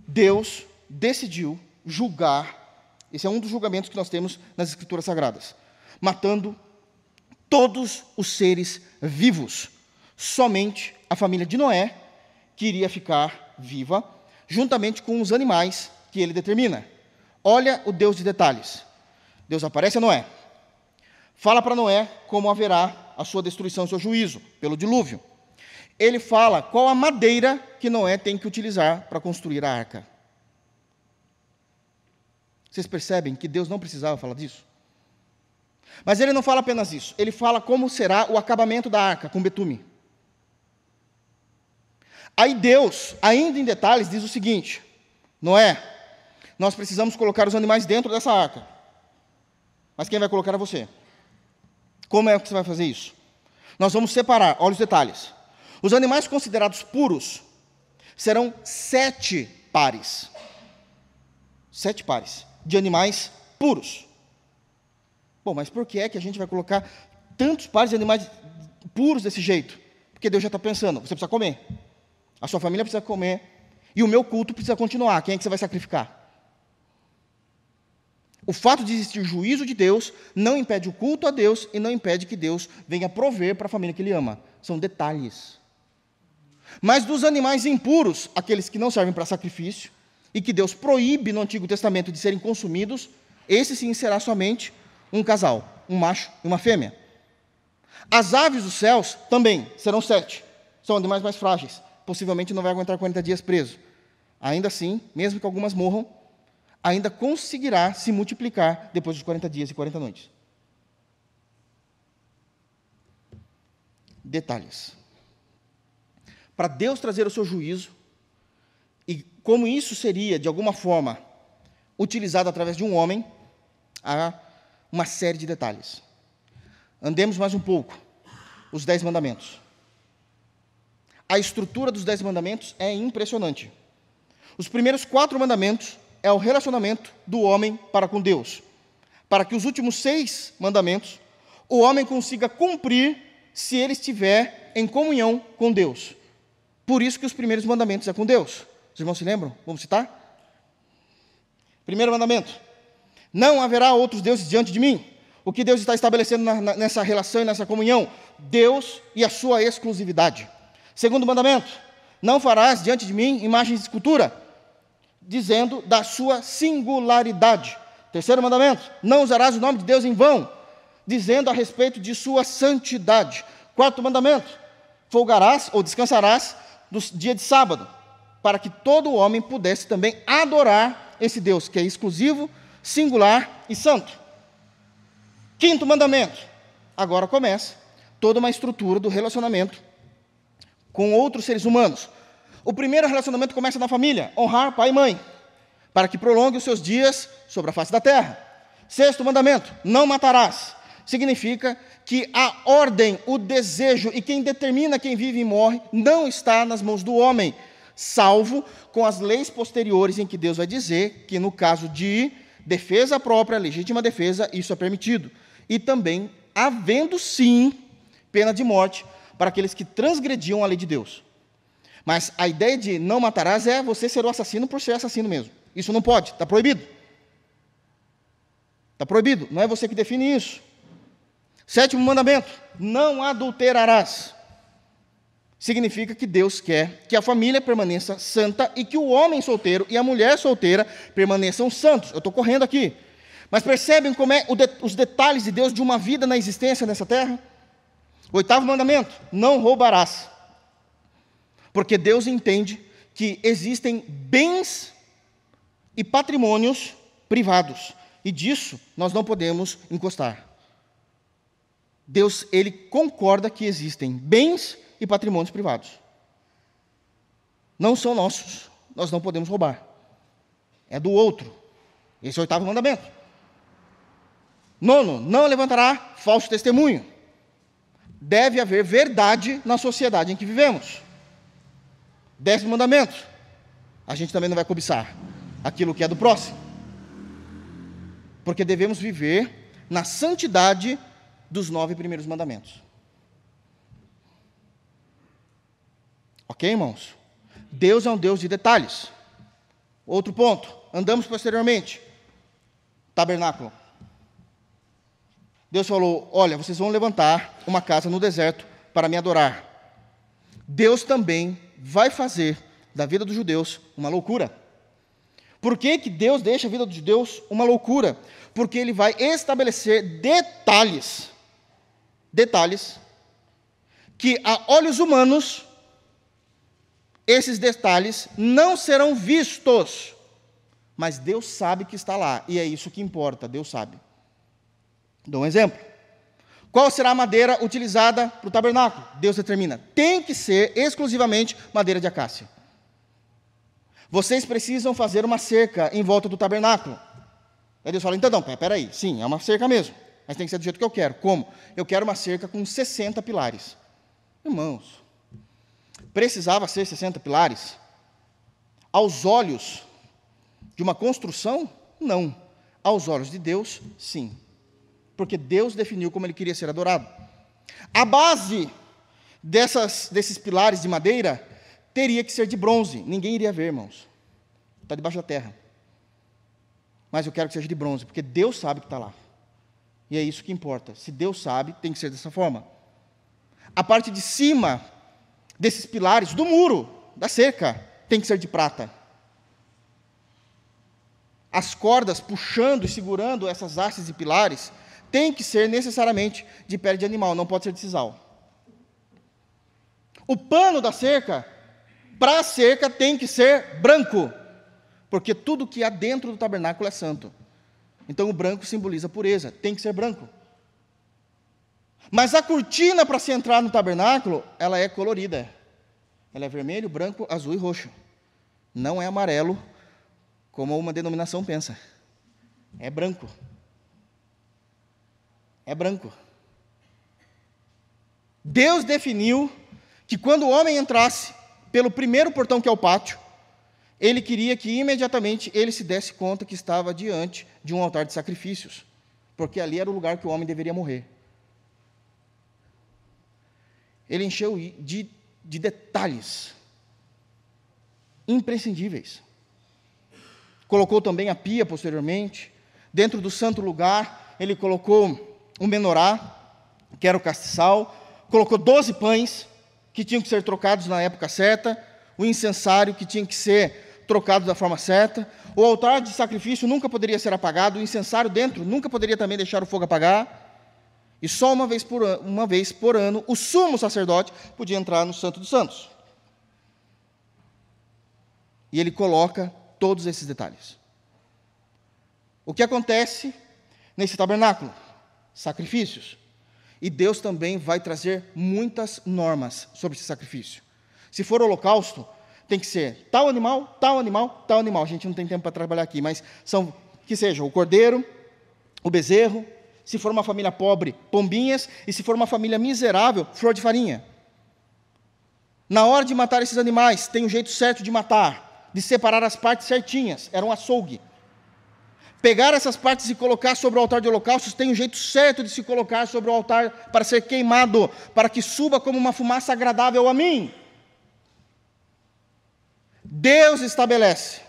Deus decidiu julgar, esse é um dos julgamentos que nós temos nas Escrituras Sagradas, matando todos os seres vivos. Somente a família de Noé que iria ficar viva, juntamente com os animais que ele determina. Olha o Deus de detalhes. Deus aparece a Noé, fala para Noé como haverá a sua destruição, o seu juízo, pelo dilúvio. Ele fala qual a madeira que Noé tem que utilizar para construir a arca. Vocês percebem que Deus não precisava falar disso? Mas ele não fala apenas isso, ele fala como será o acabamento da arca, com betume. Aí Deus, ainda em detalhes, diz o seguinte: Noé, nós precisamos colocar os animais dentro dessa arca. Mas quem vai colocar é você. Como é que você vai fazer isso? Nós vamos separar, olha os detalhes. Os animais considerados puros serão 7 pares. 7 pares de animais puros. Bom, mas por que é que a gente vai colocar tantos pares de animais puros desse jeito? Porque Deus já está pensando, você precisa comer. A sua família precisa comer. E o meu culto precisa continuar. Quem é que você vai sacrificar? O fato de existir juízo de Deus não impede o culto a Deus e não impede que Deus venha prover para a família que Ele ama. São detalhes. Mas dos animais impuros, aqueles que não servem para sacrifício, e que Deus proíbe no Antigo Testamento de serem consumidos, esse sim será somente um casal, um macho e uma fêmea. As aves dos céus também serão 7. São animais mais frágeis. Possivelmente não vai aguentar 40 dias preso. Ainda assim, mesmo que algumas morram, ainda conseguirá se multiplicar depois dos 40 dias e 40 noites. Detalhes. Para Deus trazer o seu juízo, e como isso seria, de alguma forma, utilizado através de um homem, há uma série de detalhes. Andemos mais um pouco. Os 10 mandamentos. A estrutura dos 10 mandamentos é impressionante. Os primeiros 4 mandamentos é o relacionamento do homem para com Deus. Para que os últimos 6 mandamentos, o homem consiga cumprir se ele estiver em comunhão com Deus. Por isso que os primeiros mandamentos é com Deus. Os irmãos se lembram? Vamos citar? Primeiro mandamento: não haverá outros deuses diante de mim. O que Deus está estabelecendo nessa relação e nessa comunhão? Deus e a sua exclusividade. Segundo mandamento: não farás diante de mim imagens de escultura, dizendo da sua singularidade. Terceiro mandamento: não usarás o nome de Deus em vão, dizendo a respeito de sua santidade. Quarto mandamento: folgarás ou descansarás no dia de sábado, para que todo homem pudesse também adorar esse Deus, que é exclusivo, singular e santo. Quinto mandamento: agora começa toda uma estrutura do relacionamento com outros seres humanos. O primeiro relacionamento começa na família: honrar pai e mãe, para que prolongue os seus dias sobre a face da terra. Sexto mandamento: não matarás. Significa que a ordem, o desejo e quem determina quem vive e morre não está nas mãos do homem, salvo com as leis posteriores em que Deus vai dizer que no caso de defesa própria, legítima defesa, isso é permitido. E também havendo sim pena de morte para aqueles que transgrediam a lei de Deus. Mas a ideia de não matarás é você ser o assassino por ser assassino mesmo. Isso não pode, está proibido. Está proibido, não é você que define isso. Sétimo mandamento: não adulterarás. Significa que Deus quer que a família permaneça santa e que o homem solteiro e a mulher solteira permaneçam santos. Eu estou correndo aqui. Mas percebem como é os detalhes de Deus de uma vida na existência nessa terra? Oitavo mandamento: não roubarás. Porque Deus entende que existem bens e patrimônios privados, e disso nós não podemos encostar. Deus, ele concorda que existem bens e patrimônios privados. Não são nossos, nós não podemos roubar. É do outro. Esse é o 8º mandamento. 9, não levantará falso testemunho. Deve haver verdade na sociedade em que vivemos. 10º mandamento. A gente também não vai cobiçar aquilo que é do próximo. Porque devemos viver na santidade dos 9 primeiros mandamentos. Ok, irmãos? Deus é um Deus de detalhes. Outro ponto, andamos posteriormente. Tabernáculo. Deus falou, olha, vocês vão levantar uma casa no deserto para me adorar. Deus também vai fazer da vida dos judeus uma loucura. Por que que Deus deixa a vida dos judeus uma loucura? Porque Ele vai estabelecer detalhes que a olhos humanos, esses detalhes não serão vistos, mas Deus sabe que está lá, e é isso que importa, Deus sabe. Dou um exemplo. Qual será a madeira utilizada para o tabernáculo? Deus determina. Tem que ser exclusivamente madeira de acácia. Vocês precisam fazer uma cerca em volta do tabernáculo. Aí Deus fala, então não, peraí, sim, é uma cerca mesmo, mas tem que ser do jeito que eu quero. Como? Eu quero uma cerca com 60 pilares. Irmãos, precisava ser 60 pilares? Aos olhos de uma construção? Não. Aos olhos de Deus, sim. Porque Deus definiu como Ele queria ser adorado. A base desses pilares de madeira teria que ser de bronze. Ninguém iria ver, irmãos. Está debaixo da terra. Mas eu quero que seja de bronze, porque Deus sabe que está lá. E é isso que importa. Se Deus sabe, tem que ser dessa forma. A parte de cima desses pilares, do muro, da cerca, tem que ser de prata. As cordas puxando e segurando essas hastes e pilares tem que ser necessariamente de pele de animal, não pode ser de sisal. O pano da cerca, para a cerca, tem que ser branco, porque tudo que há dentro do tabernáculo é santo. Então o branco simboliza pureza, tem que ser branco. Mas a cortina para se entrar no tabernáculo, ela é colorida. Ela é vermelho, branco, azul e roxo. Não é amarelo, como uma denominação pensa. É branco. É branco. Deus definiu que quando o homem entrasse pelo primeiro portão, que é o pátio, Ele queria que imediatamente ele se desse conta que estava diante de um altar de sacrifícios, porque ali era o lugar que o homem deveria morrer. Ele encheu de detalhes imprescindíveis. Colocou também a pia posteriormente. Dentro do santo lugar, ele colocou um menorá, que era o castiçal, colocou 12 pães, que tinham que ser trocados na época certa, o incensário, que tinha que ser trocado da forma certa, o altar de sacrifício nunca poderia ser apagado, o incensário dentro nunca poderia também deixar o fogo apagar, e só uma vez por ano, o sumo sacerdote podia entrar no Santo dos Santos. E ele coloca todos esses detalhes. O que acontece nesse tabernáculo? Sacrifícios. E Deus também vai trazer muitas normas sobre esse sacrifício. Se for holocausto, tem que ser tal animal, tal animal, tal animal. A gente não tem tempo para trabalhar aqui, mas que seja o cordeiro, o bezerro, se for uma família pobre, pombinhas, e se for uma família miserável, flor de farinha. Na hora de matar esses animais, tem um jeito certo de matar, de separar as partes certinhas, era um açougue. Pegar essas partes e colocar sobre o altar de holocaustos, tem um jeito certo de se colocar sobre o altar para ser queimado, para que suba como uma fumaça agradável a mim. Deus estabelece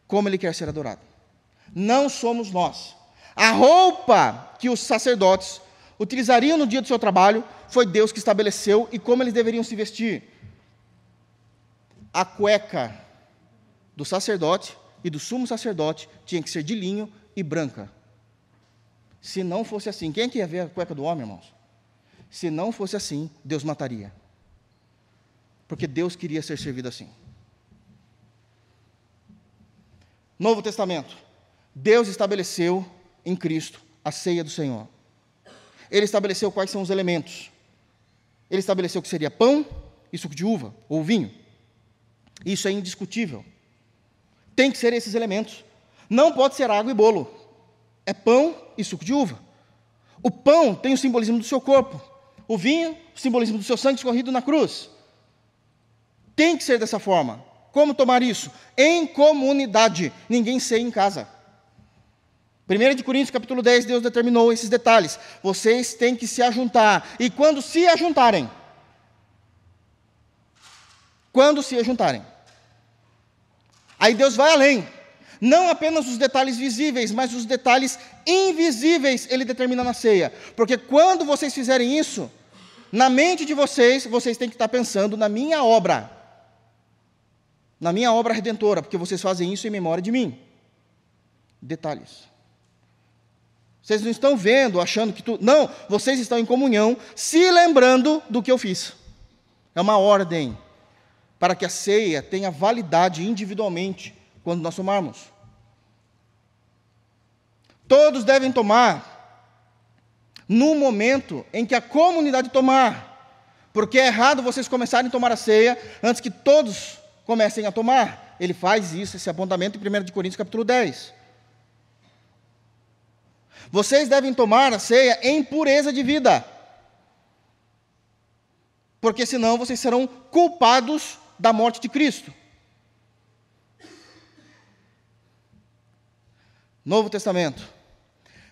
como Ele quer ser adorado. Não somos nós. A roupa que os sacerdotes utilizariam no dia do seu trabalho, foi Deus que estabeleceu e como eles deveriam se vestir. A cueca do sacerdote e do sumo sacerdote tinha que ser de linho e branca. Se não fosse assim, quem é que ia ver a cueca do homem, irmãos? Se não fosse assim, Deus mataria. porque Deus queria ser servido assim. Novo Testamento. Deus estabeleceu em Cristo a ceia do Senhor. Ele estabeleceu quais são os elementos. Ele estabeleceu que seria pão e suco de uva, ou vinho. Isso é indiscutível. Tem que ser esses elementos. Não pode ser água e bolo. É pão e suco de uva. O pão tem o simbolismo do seu corpo. O vinho, o simbolismo do seu sangue escorrido na cruz. Tem que ser dessa forma. Como tomar isso? Em comunidade. Ninguém ceia em casa. 1 Coríntios capítulo 10, Deus determinou esses detalhes. Vocês têm que se ajuntar. E quando se ajuntarem, aí Deus vai além. Não apenas os detalhes visíveis, mas os detalhes invisíveis Ele determina na ceia. Porque quando vocês fizerem isso, na mente de vocês, vocês têm que estar pensando na minha obra redentora, porque vocês fazem isso em memória de mim. Detalhes. Vocês não estão vendo, achando que tudo... Não, vocês estão em comunhão, se lembrando do que eu fiz. É uma ordem para que a ceia tenha validade individualmente quando nós tomarmos. Todos devem tomar no momento em que a comunidade tomar, porque é errado vocês começarem a tomar a ceia antes que todos comecem a tomar. Ele faz isso, esse apontamento em 1 Coríntios capítulo 10. Vocês devem tomar a ceia em pureza de vida, porque senão vocês serão culpados da morte de Cristo. Novo Testamento.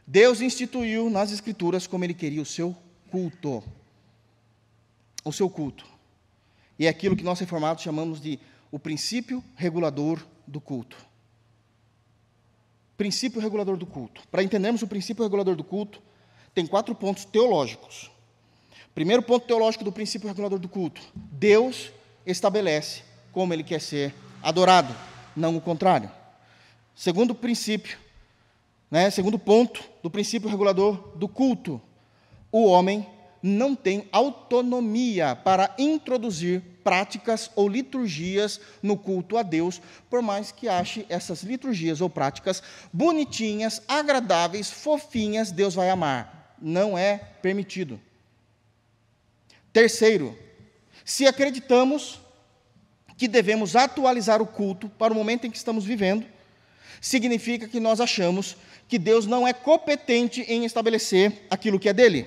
Deus instituiu nas Escrituras como Ele queria o seu culto. O seu culto. E é aquilo que nós reformados chamamos de o princípio regulador do culto. Princípio regulador do culto. Para entendermos o princípio regulador do culto, tem 4 pontos teológicos. Primeiro ponto teológico do princípio regulador do culto. Deus estabelece como Ele quer ser adorado, não o contrário. Segundo princípio, segundo ponto do princípio regulador do culto. O homem não tem autonomia para introduzir práticas ou liturgias no culto a Deus, por mais que ache essas liturgias ou práticas bonitinhas, agradáveis, fofinhas, Deus vai amar. Não é permitido. Terceiro, se acreditamos que devemos atualizar o culto para o momento em que estamos vivendo, significa que nós achamos que Deus não é competente em estabelecer aquilo que é dele.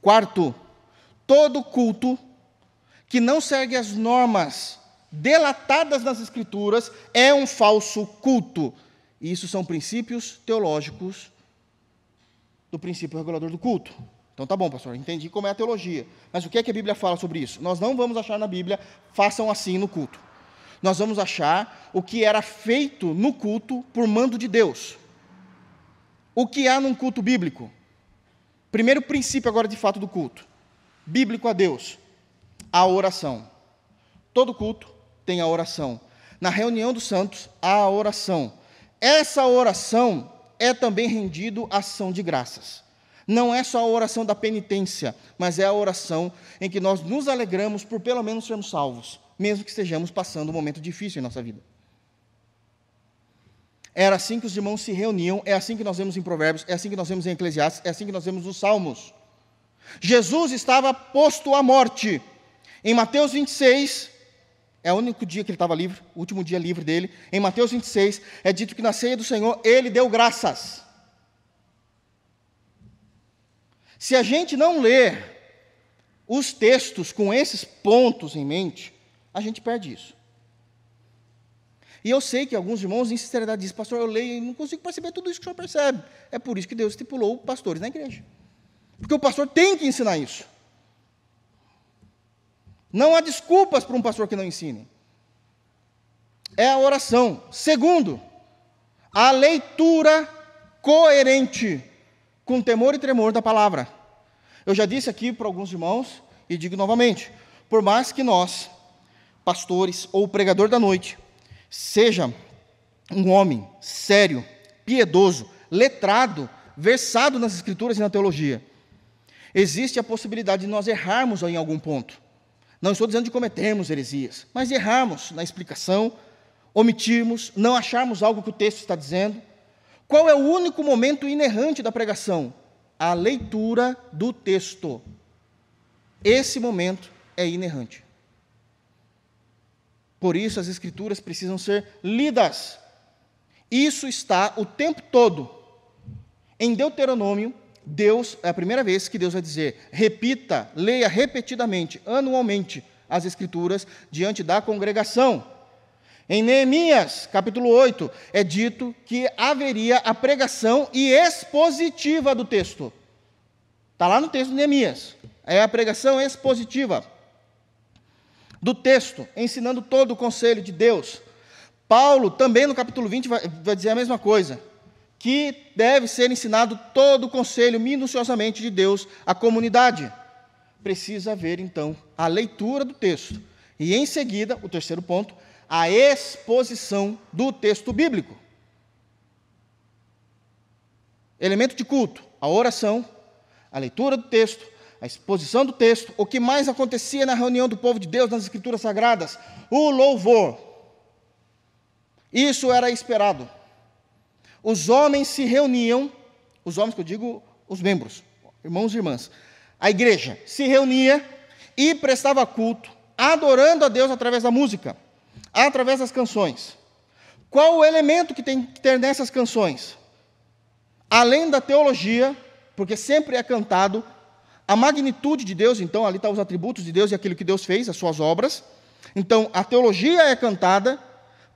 Quarto, todo culto que não segue as normas delatadas nas Escrituras é um falso culto. E isso são princípios teológicos do princípio regulador do culto. Então tá bom, pastor, entendi como é a teologia. Mas o que é que a Bíblia fala sobre isso? Nós não vamos achar na Bíblia, façam assim no culto. Nós vamos achar o que era feito no culto por mando de Deus. O que há num culto bíblico? Primeiro princípio agora de fato do culto, bíblico a Deus, a oração. Todo culto tem a oração. Na reunião dos santos, há a oração. Essa oração é também rendido ação de graças. Não é só a oração da penitência, mas é a oração em que nós nos alegramos por pelo menos sermos salvos, mesmo que estejamos passando um momento difícil em nossa vida. Era assim que os irmãos se reuniam, é assim que nós vemos em Provérbios, é assim que nós vemos em Eclesiastes, é assim que nós vemos nos Salmos. Jesus estava posto à morte. Em Mateus 26, é o único dia que ele estava livre, o último dia livre dele. Em Mateus 26, é dito que na ceia do Senhor, ele deu graças. Se a gente não ler os textos com esses pontos em mente, a gente perde isso. E eu sei que alguns irmãos, em sinceridade, dizem, pastor, eu leio e não consigo perceber tudo isso que o senhor percebe. É por isso que Deus estipulou pastores na igreja. Porque o pastor tem que ensinar isso. Não há desculpas para um pastor que não ensine. É a oração. Segundo, a leitura coerente com temor e tremor da palavra. Eu já disse aqui para alguns irmãos, e digo novamente, por mais que nós, pastores ou pregador da noite, seja um homem sério, piedoso, letrado, versado nas Escrituras e na teologia, existe a possibilidade de nós errarmos em algum ponto. Não estou dizendo de cometermos heresias, mas de errarmos na explicação, omitirmos, não acharmos algo que o texto está dizendo. Qual é o único momento inerrante da pregação? A leitura do texto. Esse momento é inerrante. Por isso as Escrituras precisam ser lidas. Isso está o tempo todo. Em Deuteronômio, Deus, é a primeira vez que Deus vai dizer, repita, leia repetidamente, anualmente, as Escrituras diante da congregação. Em Neemias, capítulo 8, é dito que haveria a pregação e expositiva do texto. Está lá no texto de Neemias. É a pregação expositiva do texto, ensinando todo o conselho de Deus. Paulo, também no capítulo 20, vai dizer a mesma coisa, que deve ser ensinado todo o conselho minuciosamente de Deus à comunidade. Precisa haver, então, a leitura do texto. E, em seguida, o terceiro ponto, a exposição do texto bíblico. Elemento de culto, a oração, a leitura do texto, a exposição do texto. O que mais acontecia na reunião do povo de Deus nas Escrituras Sagradas? O louvor. Isso era esperado. Os homens se reuniam, os homens que eu digo, os membros, irmãos e irmãs. A igreja se reunia e prestava culto, adorando a Deus através da música, através das canções. Qual o elemento que tem que ter nessas canções? Além da teologia, porque sempre é cantado a magnitude de Deus, então ali estão os atributos de Deus e aquilo que Deus fez, as suas obras. Então, a teologia é cantada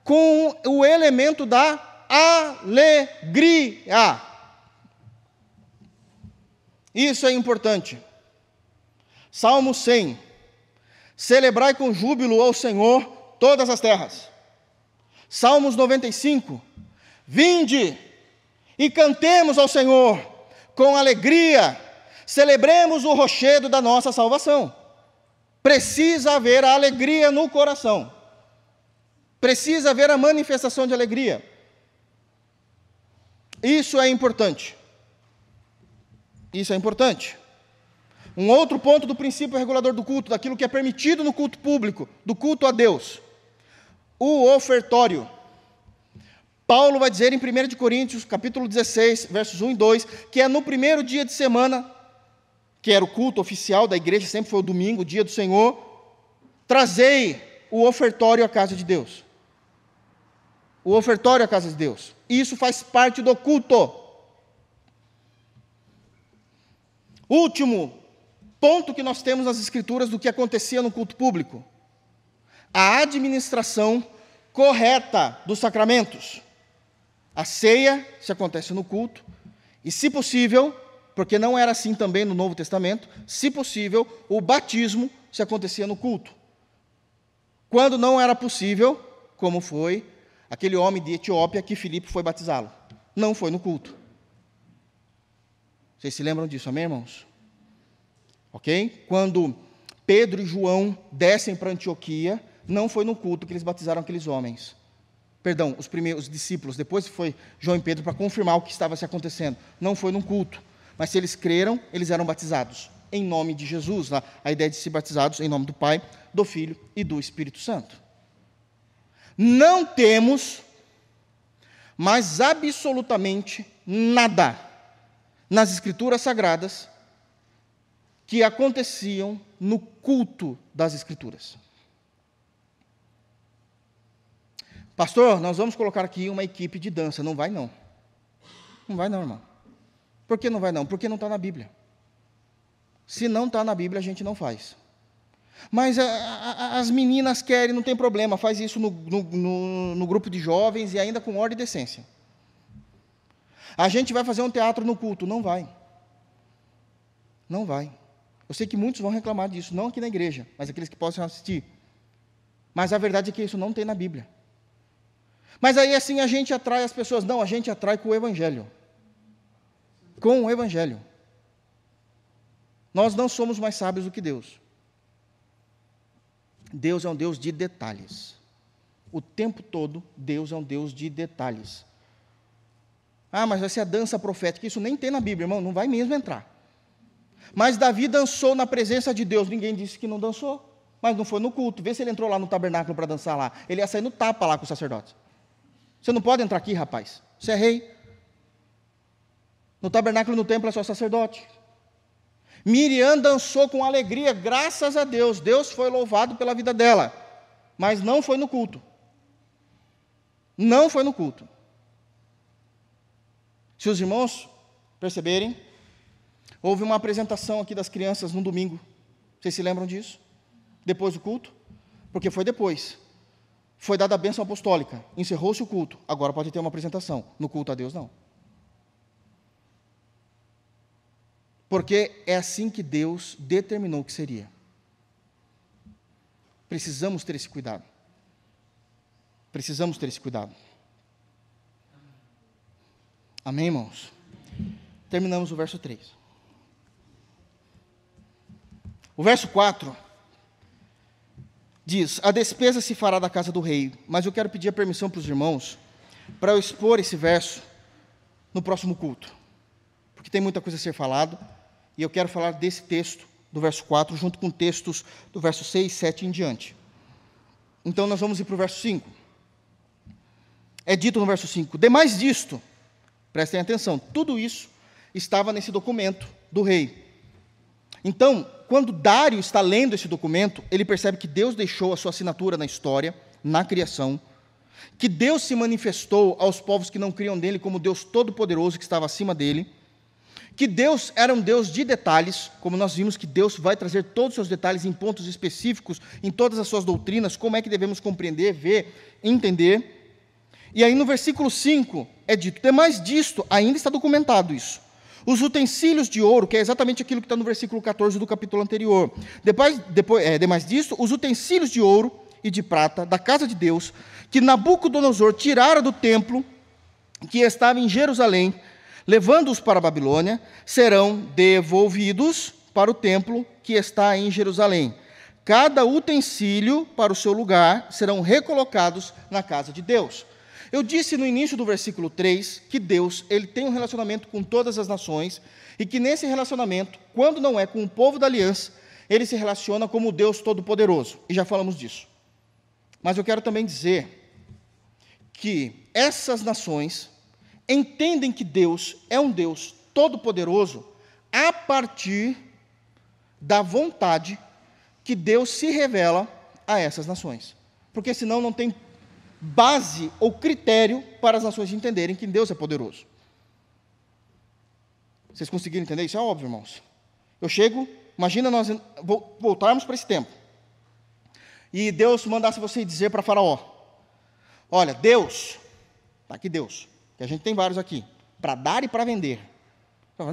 com o elemento da alegria. Isso é importante. Salmo 100. Celebrai com júbilo ao Senhor todas as terras. Salmos 95. Vinde e cantemos ao Senhor com alegria. Celebremos o rochedo da nossa salvação. Precisa haver a alegria no coração. Precisa haver a manifestação de alegria. Isso é importante. Isso é importante. Um outro ponto do princípio regulador do culto, daquilo que é permitido no culto público, do culto a Deus. O ofertório. Paulo vai dizer em 1 Coríntios, capítulo 16, versos 1 e 2, que é no primeiro dia de semana, que era o culto oficial da igreja, sempre foi o domingo, o dia do Senhor, trazei o ofertório à casa de Deus. O ofertório à casa de Deus. Isso faz parte do culto. Último ponto que nós temos nas Escrituras do que acontecia no culto público. A administração correta dos sacramentos. A ceia se acontece no culto. E, se possível, porque não era assim também no Novo Testamento, se possível, o batismo se acontecia no culto. Quando não era possível, como foi aquele homem de Etiópia que Filipe foi batizá-lo. Não foi no culto. Vocês se lembram disso, amém, irmãos? Ok? Quando Pedro e João descem para Antioquia, não foi no culto que eles batizaram aqueles homens. Perdão, os primeiros discípulos, depois foi João e Pedro para confirmar o que estava se acontecendo. Não foi no culto. Mas se eles creram, eles eram batizados em nome de Jesus. A ideia de ser batizados em nome do Pai, do Filho e do Espírito Santo. Não temos mais absolutamente nada nas Escrituras Sagradas que aconteciam no culto das Escrituras. Pastor, nós vamos colocar aqui uma equipe de dança. Não vai não. Não vai não, irmão. Por que não vai não? Porque não está na Bíblia. Se não está na Bíblia, a gente não faz. Mas as meninas querem, não tem problema, faz isso no grupo de jovens e ainda com ordem e decência. A gente vai fazer um teatro no culto. Não vai. Não vai. Eu sei que muitos vão reclamar disso, não aqui na igreja, mas aqueles que possam assistir. Mas a verdade é que isso não tem na Bíblia. Mas aí assim a gente atrai as pessoas. Não, a gente atrai com o Evangelho. Com o Evangelho. Nós não somos mais sábios do que Deus. Deus é um Deus de detalhes. O tempo todo, Deus é um Deus de detalhes. Ah, mas vai ser a dança profética. Isso nem tem na Bíblia, irmão, não vai mesmo entrar. Mas Davi dançou na presença de Deus. Ninguém disse que não dançou. mas não foi no culto. Vê se ele entrou lá no tabernáculo para dançar lá. Ele ia sair no tapa lá com os sacerdotes. Você não pode entrar aqui, rapaz. Você é rei. No tabernáculo e no templo é só sacerdote. Miriam dançou com alegria, graças a Deus. Deus foi louvado pela vida dela. Mas não foi no culto. Não foi no culto. Se os irmãos perceberem, houve uma apresentação aqui das crianças no domingo. Vocês se lembram disso? Depois do culto? Porque foi depois. Foi dada a bênção apostólica. Encerrou-se o culto. Agora pode ter uma apresentação. No culto a Deus, não. Porque é assim que Deus determinou que seria. Precisamos ter esse cuidado. Precisamos ter esse cuidado. Amém, irmãos? Terminamos o verso 3. O verso 4 diz: a despesa se fará da casa do rei. Mas eu quero pedir a permissão para os irmãos para eu expor esse verso no próximo culto. Porque tem muita coisa a ser falado. E eu quero falar desse texto, do verso 4, junto com textos do verso 6, 7 em diante. Então, nós vamos ir para o verso 5. É dito no verso 5, demais disto, prestem atenção, tudo isso estava nesse documento do rei. Então, quando Dário está lendo esse documento, ele percebe que Deus deixou a sua assinatura na história, na criação, que Deus se manifestou aos povos que não criam nele como Deus todo-poderoso que estava acima dele, que Deus era um Deus de detalhes, como nós vimos que Deus vai trazer todos os seus detalhes em pontos específicos, em todas as suas doutrinas, como é que devemos compreender, ver, entender. E aí no versículo 5 é dito, demais disto, ainda está documentado isso, os utensílios de ouro, que é exatamente aquilo que está no versículo 14 do capítulo anterior, demais disto, os utensílios de ouro e de prata da casa de Deus, que Nabucodonosor tirara do templo, que estava em Jerusalém, levando-os para a Babilônia, serão devolvidos para o templo que está em Jerusalém. Cada utensílio para o seu lugar serão recolocados na casa de Deus. Eu disse no início do versículo 3 que Deus ele tem um relacionamento com todas as nações e que nesse relacionamento, quando não é com o povo da aliança, ele se relaciona como o Deus Todo-Poderoso. E já falamos disso. Mas eu quero também dizer que essas nações entendem que Deus é um Deus todo-poderoso a partir da vontade que Deus se revela a essas nações. Porque senão não tem base ou critério para as nações entenderem que Deus é poderoso. Vocês conseguiram entender? Isso é óbvio, irmãos. Eu chego, imagina nós voltarmos para esse tempo. E Deus mandasse você dizer para Faraó, olha, Deus, está aqui Deus, que a gente tem vários aqui, para dar e para vender.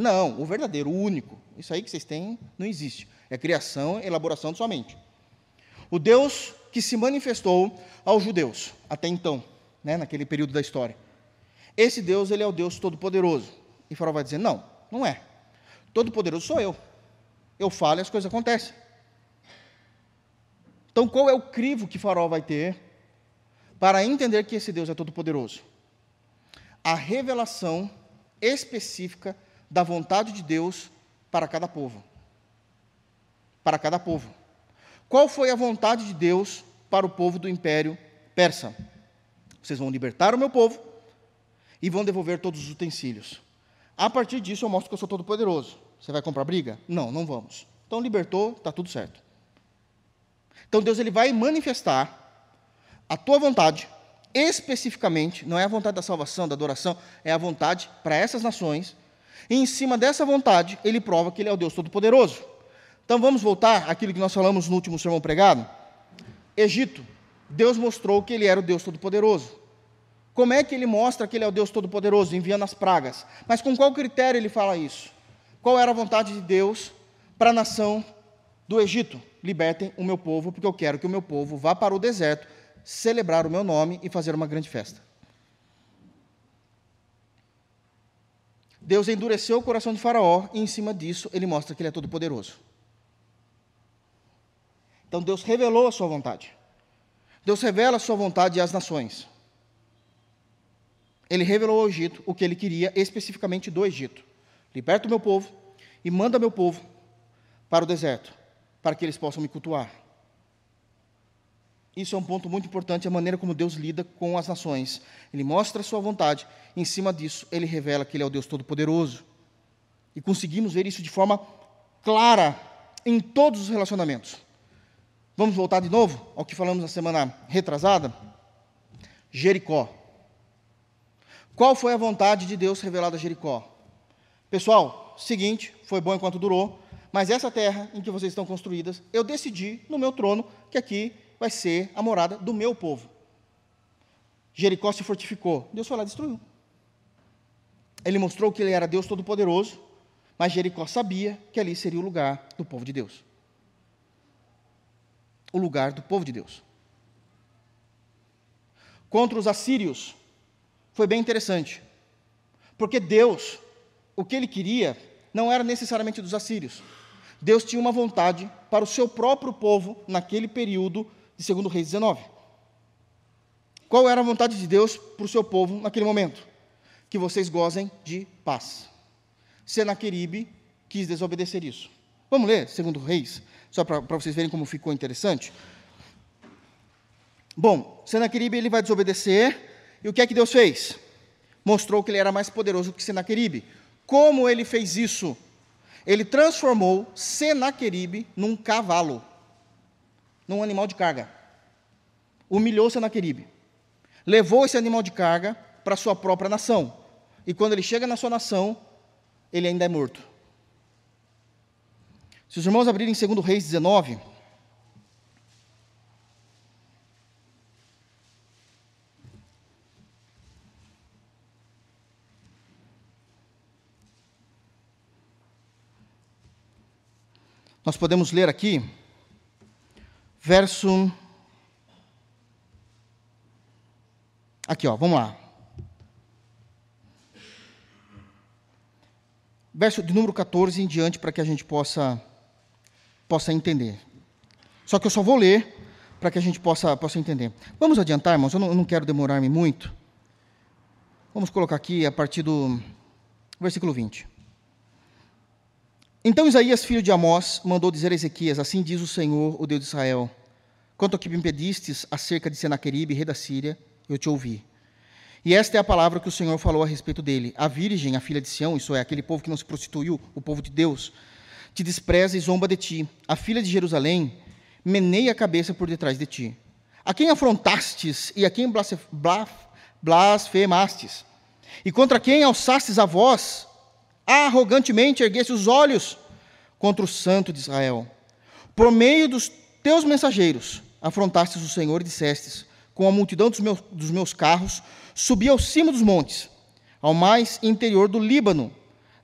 Não, o verdadeiro, o único. Isso aí que vocês têm não existe. É criação e elaboração de sua mente. O Deus que se manifestou aos judeus, até então, naquele período da história. Esse Deus, ele é o Deus Todo-Poderoso. E Faraó vai dizer, não, não é. Todo-Poderoso sou eu. Eu falo e as coisas acontecem. Então, qual é o crivo que Faraó vai ter para entender que esse Deus é Todo-Poderoso? A revelação específica da vontade de Deus para cada povo. Para cada povo. Qual foi a vontade de Deus para o povo do Império Persa? Vocês vão libertar o meu povo e vão devolver todos os utensílios. A partir disso eu mostro que eu sou todo-poderoso. Você vai comprar briga? Não, não vamos. Então libertou, está tudo certo. Então Deus ele vai manifestar a tua vontade, especificamente, não é a vontade da salvação, da adoração, é a vontade para essas nações, e em cima dessa vontade, ele prova que ele é o Deus Todo-Poderoso. Então vamos voltar àquilo que nós falamos no último sermão pregado? Egito, Deus mostrou que ele era o Deus Todo-Poderoso. Como é que ele mostra que ele é o Deus Todo-Poderoso? Enviando as pragas. Mas com qual critério ele fala isso? Qual era a vontade de Deus para a nação do Egito? Libertem o meu povo, porque eu quero que o meu povo vá para o deserto, celebrar o meu nome e fazer uma grande festa. Deus endureceu o coração de Faraó e, em cima disso, ele mostra que ele é todo-poderoso. Então, Deus revelou a sua vontade. Deus revela a sua vontade às nações. Ele revelou ao Egito o que ele queria especificamente do Egito. Liberta o meu povo e manda meu povo para o deserto, para que eles possam me cultuar. Isso é um ponto muito importante, a maneira como Deus lida com as nações. Ele mostra a sua vontade, e em cima disso, ele revela que ele é o Deus Todo-Poderoso. E conseguimos ver isso de forma clara em todos os relacionamentos. Vamos voltar de novo ao que falamos na semana retrasada? Jericó. Qual foi a vontade de Deus revelada a Jericó? Pessoal, seguinte, foi bom enquanto durou, mas essa terra em que vocês estão construídas, eu decidi no meu trono que aqui vai ser a morada do meu povo. Jericó se fortificou. Deus foi lá e destruiu. Ele mostrou que ele era Deus Todo-Poderoso, mas Jericó sabia que ali seria o lugar do povo de Deus. O lugar do povo de Deus. Contra os assírios, foi bem interessante. Porque Deus, o que ele queria, não era necessariamente dos assírios. Deus tinha uma vontade para o seu próprio povo naquele período de 2 Reis 19. Qual era a vontade de Deus para o seu povo naquele momento? Que vocês gozem de paz. Senaqueribe quis desobedecer isso. Vamos ler 2 Reis, só para vocês verem como ficou interessante. Bom, Senaqueribe ele vai desobedecer, e o que é que Deus fez? Mostrou que ele era mais poderoso que Senaqueribe. Como ele fez isso? Ele transformou Senaqueribe num cavalo, num animal de carga. Humilhou Senaqueribe. Levou esse animal de carga para a sua própria nação. E quando ele chega na sua nação, ele ainda é morto. Se os irmãos abrirem 2 Reis 19, nós podemos ler aqui, verso... Aqui, vamos lá. Verso de número 14 em diante, para que a gente possa entender. Só que eu só vou ler para que a gente possa entender. Vamos adiantar, irmãos, eu não quero demorar-me muito. Vamos colocar aqui a partir do versículo 20. Então Isaías, filho de Amós, mandou dizer a Ezequias: assim diz o Senhor, o Deus de Israel, quanto ao que me impedistes acerca de Senaqueribe, rei da Síria, eu te ouvi. E esta é a palavra que o Senhor falou a respeito dele. A virgem, a filha de Sião, isso é, aquele povo que não se prostituiu, o povo de Deus, te despreza e zomba de ti. A filha de Jerusalém meneia a cabeça por detrás de ti. A quem afrontastes e a quem blasfemastes? E contra quem alçastes a voz, arrogantemente ergueste os olhos contra o Santo de Israel. Por meio dos teus mensageiros afrontastes o Senhor e dissestes: com a multidão dos meus carros, subi ao cimo dos montes, ao mais interior do Líbano.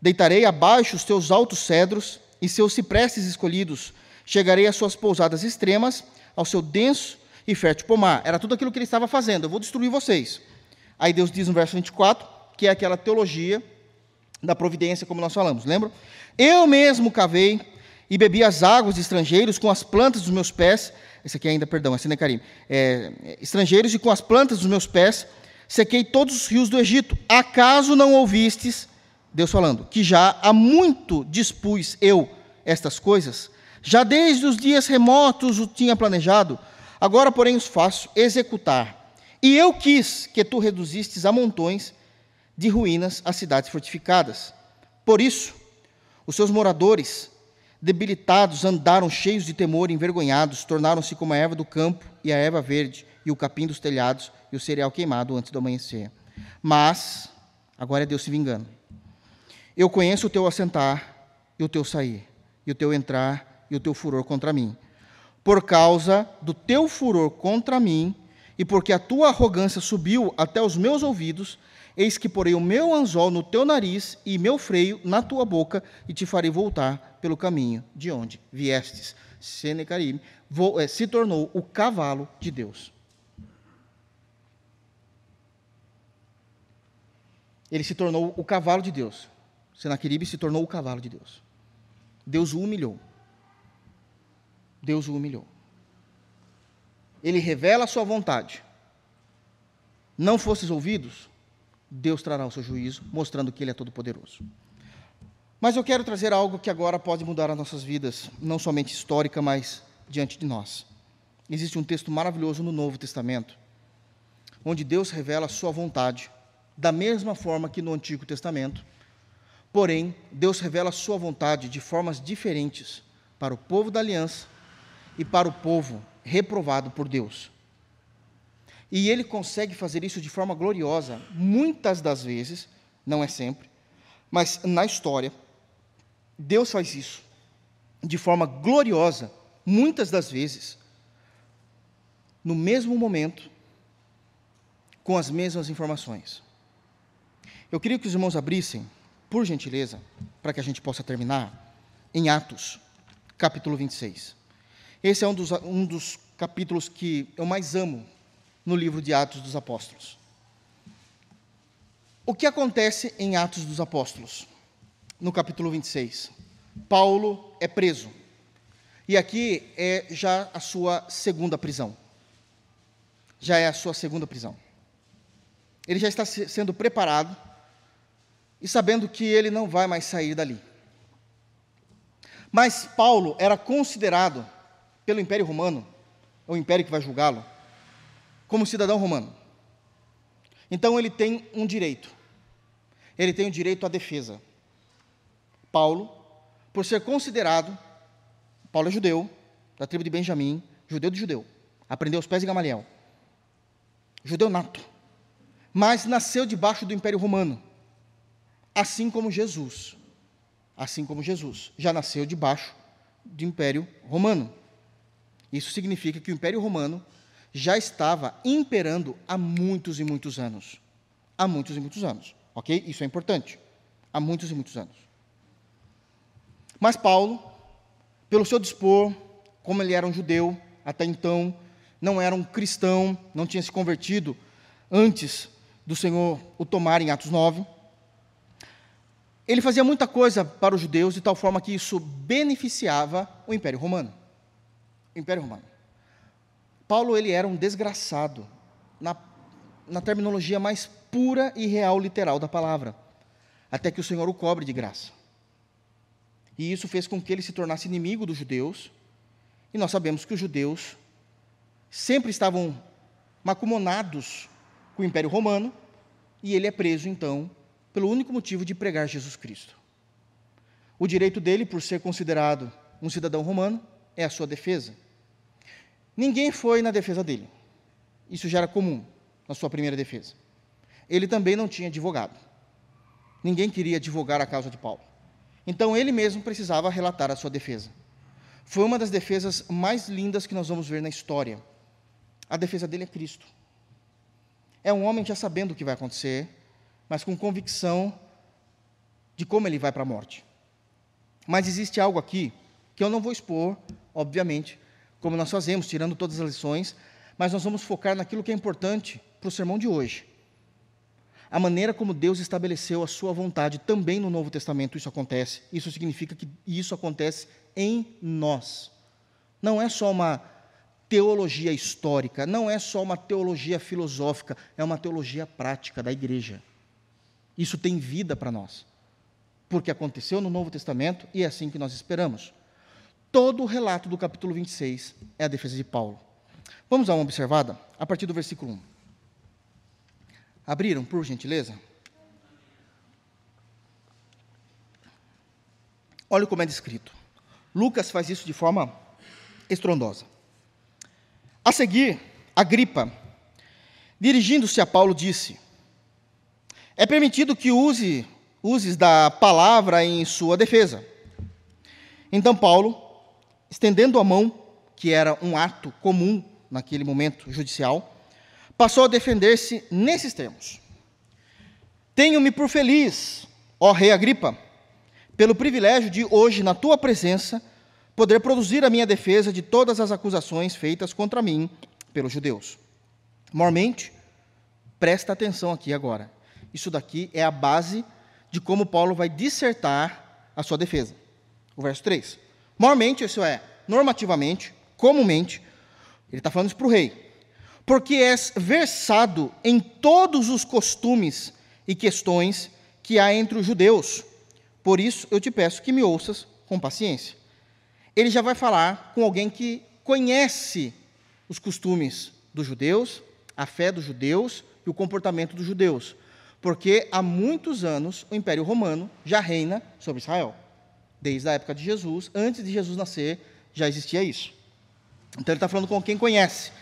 Deitarei abaixo os teus altos cedros e seus ciprestes escolhidos. Chegarei às suas pousadas extremas, ao seu denso e fértil pomar. Era tudo aquilo que ele estava fazendo. Eu vou destruir vocês. Aí Deus diz no verso 24, que é aquela teologia da providência, como nós falamos, lembra? Eu mesmo cavei e bebi as águas de estrangeiros com as plantas dos meus pés. Esse aqui ainda, perdão, é Senaqueribe. Estrangeiros, e com as plantas dos meus pés sequei todos os rios do Egito. Acaso não ouvistes, Deus falando, que já há muito dispus eu estas coisas? Já desde os dias remotos o tinha planejado, agora, porém, os faço executar. E eu quis que tu reduzistes a montões de ruínas as cidades fortificadas. Por isso, os seus moradores debilitados andaram cheios de temor, envergonhados, tornaram-se como a erva do campo e a erva verde, e o capim dos telhados, e o cereal queimado antes do amanhecer. Mas, agora é Deus se vingando. Eu conheço o teu assentar e o teu sair, e o teu entrar e o teu furor contra mim. Por causa do teu furor contra mim, e porque a tua arrogância subiu até os meus ouvidos, eis que porei o meu anzol no teu nariz e meu freio na tua boca, e te farei voltar pelo caminho de onde viestes. Senaqueribe se tornou o cavalo de Deus. Ele se tornou o cavalo de Deus. Senaqueribe se tornou o cavalo de Deus. Deus o humilhou. Deus o humilhou. Ele revela a sua vontade. Não fostes ouvidos, Deus trará o seu juízo, mostrando que Ele é todo-poderoso. Mas eu quero trazer algo que agora pode mudar as nossas vidas, não somente histórica, mas diante de nós. existe um texto maravilhoso no Novo Testamento, onde Deus revela a sua vontade, da mesma forma que no Antigo Testamento, porém, Deus revela a sua vontade de formas diferentes para o povo da aliança e para o povo reprovado por Deus. E ele consegue fazer isso de forma gloriosa, muitas das vezes, não é sempre, mas na história, Deus faz isso de forma gloriosa, muitas das vezes, no mesmo momento, com as mesmas informações. Eu queria que os irmãos abrissem, por gentileza, para que a gente possa terminar, em Atos, capítulo 26. Esse é um dos capítulos que eu mais amo no livro de Atos dos Apóstolos. O que acontece em Atos dos Apóstolos? No capítulo 26. Paulo é preso. E aqui é já a sua segunda prisão. Já é a sua segunda prisão. Ele já está sendo preparado e sabendo que ele não vai mais sair dali. Mas Paulo era considerado pelo Império Romano, o império que vai julgá-lo, como cidadão romano. Então ele tem um direito. Ele tem o direito à defesa. Paulo, por ser considerado, Paulo é judeu, da tribo de Benjamim, judeu de judeu, aprendeu aos pés de Gamaliel, judeu nato, mas nasceu debaixo do Império Romano, assim como Jesus já nasceu debaixo do Império Romano. Isso significa que o Império Romano já estava imperando há muitos e muitos anos. Há muitos e muitos anos, ok? Isso é importante. Há muitos e muitos anos. Mas Paulo, pelo seu dispor, como ele era um judeu, até então, não era um cristão, não tinha se convertido antes do Senhor o tomar em Atos 9, ele fazia muita coisa para os judeus, de tal forma que isso beneficiava o Império Romano. O Império Romano. Paulo, ele era um desgraçado, na terminologia mais pura e real, literal da palavra, até que o Senhor o cobre de graça. E isso fez com que ele se tornasse inimigo dos judeus, e nós sabemos que os judeus sempre estavam macumunados com o Império Romano, e ele é preso, então, pelo único motivo de pregar Jesus Cristo. O direito dele, por ser considerado um cidadão romano, é a sua defesa. Ninguém foi na defesa dele. Isso já era comum na sua primeira defesa. Ele também não tinha advogado. Ninguém queria advogar a causa de Paulo. Então, ele mesmo precisava relatar a sua defesa. Foi uma das defesas mais lindas que nós vamos ver na história. A defesa dele é Cristo. É um homem já sabendo o que vai acontecer, mas com convicção de como ele vai para a morte. Mas existe algo aqui que eu não vou expor, obviamente, como nós fazemos, tirando todas as lições, mas nós vamos focar naquilo que é importante para o sermão de hoje. A maneira como Deus estabeleceu a sua vontade, também no Novo Testamento isso acontece. Isso significa que isso acontece em nós. Não é só uma teologia histórica, não é só uma teologia filosófica, é uma teologia prática da igreja. Isso tem vida para nós, porque aconteceu no Novo Testamento e é assim que nós esperamos. Todo o relato do capítulo 26 é a defesa de Paulo. Vamos dar uma observada a partir do versículo 1. Abriram, por gentileza? Olha como é descrito. Lucas faz isso de forma estrondosa. A seguir, Agripa, dirigindo-se a Paulo, disse: é permitido que uses da palavra em sua defesa. Então Paulo, estendendo a mão, que era um ato comum naquele momento judicial, passou a defender-se nesses termos: tenho-me por feliz, ó rei Agripa, pelo privilégio de hoje, na tua presença, poder produzir a minha defesa de todas as acusações feitas contra mim pelos judeus. Mormente, presta atenção aqui agora. Isso daqui é a base de como Paulo vai dissertar a sua defesa. O verso 3. Mormente, isso é, normativamente, comumente, ele está falando isso para o rei. Porque és versado em todos os costumes e questões que há entre os judeus. Por isso, eu te peço que me ouças com paciência. Ele já vai falar com alguém que conhece os costumes dos judeus, a fé dos judeus e o comportamento dos judeus, porque há muitos anos o Império Romano já reina sobre Israel. Desde a época de Jesus, antes de Jesus nascer, já existia isso. Então ele está falando com quem conhece.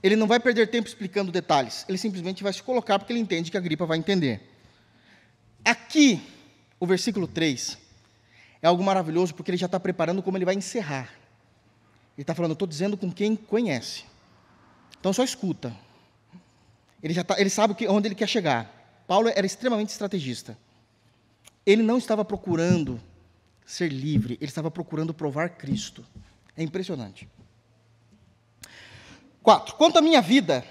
Ele não vai perder tempo explicando detalhes, ele simplesmente vai se colocar porque ele entende que Agripa vai entender. Aqui, o versículo 3, é algo maravilhoso porque ele já está preparando como ele vai encerrar. Ele está falando, eu estou dizendo com quem conhece. Então só escuta. Ele sabe onde ele quer chegar. Paulo era extremamente estrategista. Ele não estava procurando ser livre, ele estava procurando provar Cristo. É impressionante. 4. Quanto à minha vida,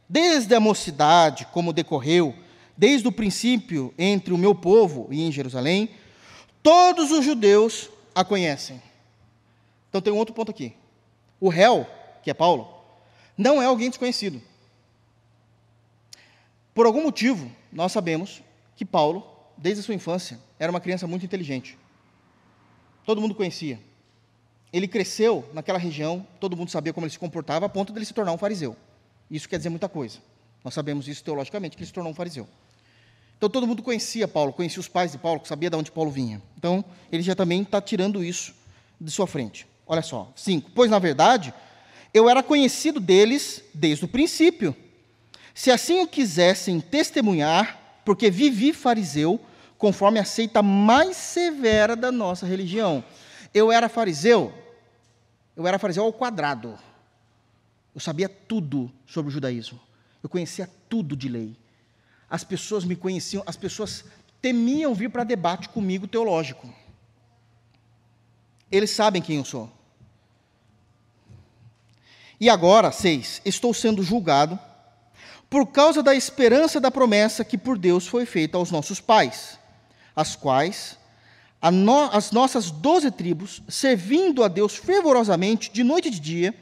desde a mocidade, como decorreu, desde o princípio entre o meu povo e em Jerusalém, todos os judeus a conhecem. Então tem um outro ponto aqui. O réu, que é Paulo, não é alguém desconhecido. Por algum motivo, nós sabemos que Paulo, desde a sua infância, era uma criança muito inteligente. Todo mundo conhecia. Ele cresceu naquela região, todo mundo sabia como ele se comportava, a ponto de ele se tornar um fariseu. Isso quer dizer muita coisa. Nós sabemos isso teologicamente, que ele se tornou um fariseu. Então todo mundo conhecia Paulo, conhecia os pais de Paulo, sabia de onde Paulo vinha. Então ele já também está tirando isso de sua frente. Olha só, 5. Pois na verdade, eu era conhecido deles desde o princípio. Se assim o quisessem testemunhar, porque vivi fariseu, conforme a seita mais severa da nossa religião. Eu era fariseu ao quadrado. Eu sabia tudo sobre o judaísmo. Eu conhecia tudo de lei. As pessoas me conheciam, as pessoas temiam vir para debate comigo teológico. Eles sabem quem eu sou. E agora, 6, estou sendo julgado por causa da esperança da promessa que por Deus foi feita aos nossos pais, as quais as nossas 12 tribos, servindo a Deus fervorosamente, de noite e de dia,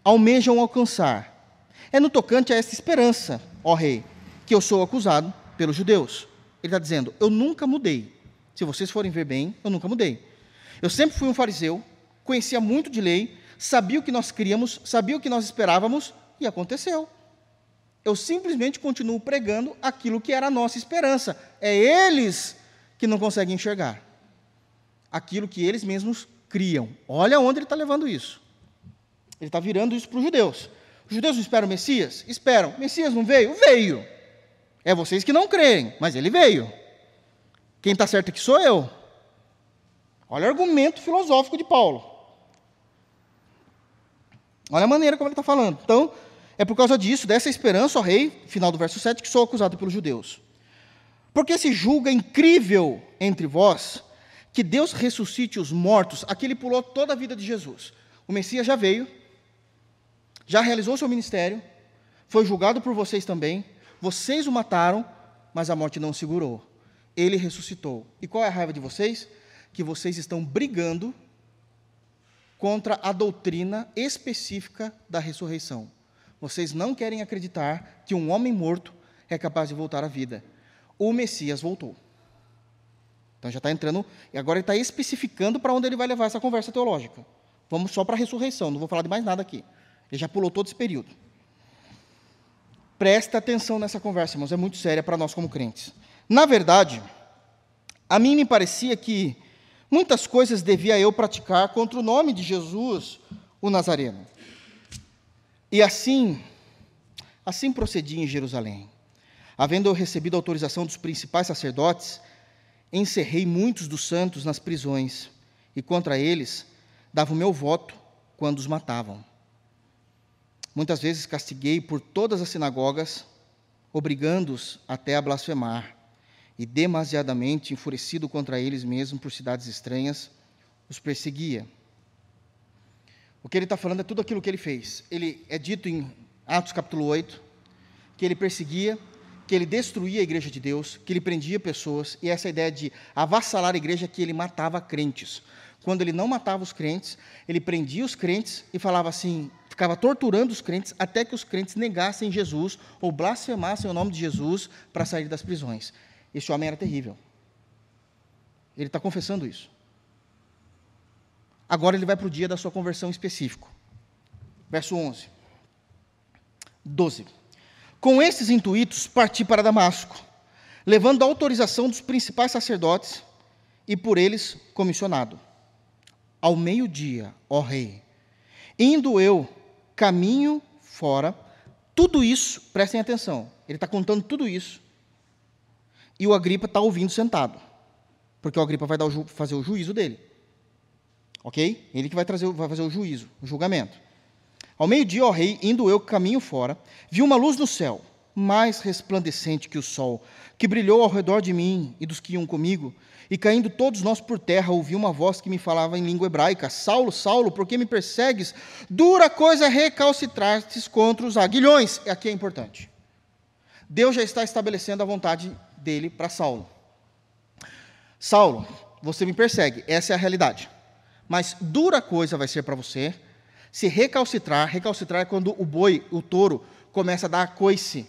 almejam alcançar. É no tocante a esta esperança, ó rei, que eu sou acusado pelos judeus. Ele está dizendo, eu nunca mudei. Se vocês forem ver bem, eu nunca mudei. Eu sempre fui um fariseu, conhecia muito de lei, sabia o que nós queríamos, sabia o que nós esperávamos, e aconteceu. Eu simplesmente continuo pregando aquilo que era a nossa esperança. É eles que não conseguem enxergar aquilo que eles mesmos criam. Olha onde ele está levando isso. Ele está virando isso para os judeus. Os judeus não esperam o Messias? Esperam. O Messias não veio? Veio. É vocês que não creem, mas ele veio. Quem está certo aqui sou eu. Olha o argumento filosófico de Paulo. Olha a maneira como ele está falando. Então, é por causa disso, dessa esperança, ó rei, final do verso 7, que sou acusado pelos judeus. Porque se julga incrível entre vós que Deus ressuscite os mortos. Aqui ele pulou toda a vida de Jesus. O Messias já veio, já realizou seu ministério, foi julgado por vocês também, vocês o mataram, mas a morte não o segurou. Ele ressuscitou. E qual é a raiva de vocês? Que vocês estão brigando contra a doutrina específica da ressurreição. Vocês não querem acreditar que um homem morto é capaz de voltar à vida. O Messias voltou. Então já está entrando, e agora ele está especificando para onde ele vai levar essa conversa teológica. Vamos só para a ressurreição, não vou falar de mais nada aqui. Ele já pulou todo esse período. Presta atenção nessa conversa, irmãos, é muito séria para nós como crentes. Na verdade, a mim me parecia que muitas coisas devia eu praticar contra o nome de Jesus, o Nazareno. E assim procedi em Jerusalém. Havendo eu recebido a autorização dos principais sacerdotes, encerrei muitos dos santos nas prisões, e contra eles dava o meu voto quando os matavam. Muitas vezes castiguei por todas as sinagogas, obrigando-os até a blasfemar, e demasiadamente enfurecido contra eles mesmo por cidades estranhas, os perseguia. O que ele está falando é tudo aquilo que ele fez. Ele é dito em Atos capítulo 8, que ele perseguia, que ele destruía a igreja de Deus, que ele prendia pessoas, e essa ideia de avassalar a igreja, que ele matava crentes. Quando ele não matava os crentes, ele prendia os crentes e falava assim, ficava torturando os crentes até que os crentes negassem Jesus ou blasfemassem o nome de Jesus para sair das prisões. Esse homem era terrível. Ele está confessando isso. Agora ele vai para o dia da sua conversão específico. Verso 11. 12. Com esses intuitos, parti para Damasco, levando a autorização dos principais sacerdotes e por eles comissionado. Ao meio-dia, ó rei, indo eu caminho fora, tudo isso, prestem atenção, ele está contando tudo isso, e o Agripa está ouvindo sentado, porque o Agripa vai fazer o juízo dele, ok? Ele que vai fazer o juízo, o julgamento. Ao meio-dia, ó rei, indo eu caminho fora, vi uma luz no céu, mais resplandecente que o sol, que brilhou ao redor de mim e dos que iam comigo, e caindo todos nós por terra, ouvi uma voz que me falava em língua hebraica: Saulo, Saulo, por que me persegues? Dura coisa é recalcitrar-te contra os aguilhões. Aqui é importante. Deus já está estabelecendo a vontade dele para Saulo. Saulo, você me persegue, essa é a realidade. Mas dura coisa vai ser para você se recalcitrar. Recalcitrar é quando o boi, o touro, começa a dar coice,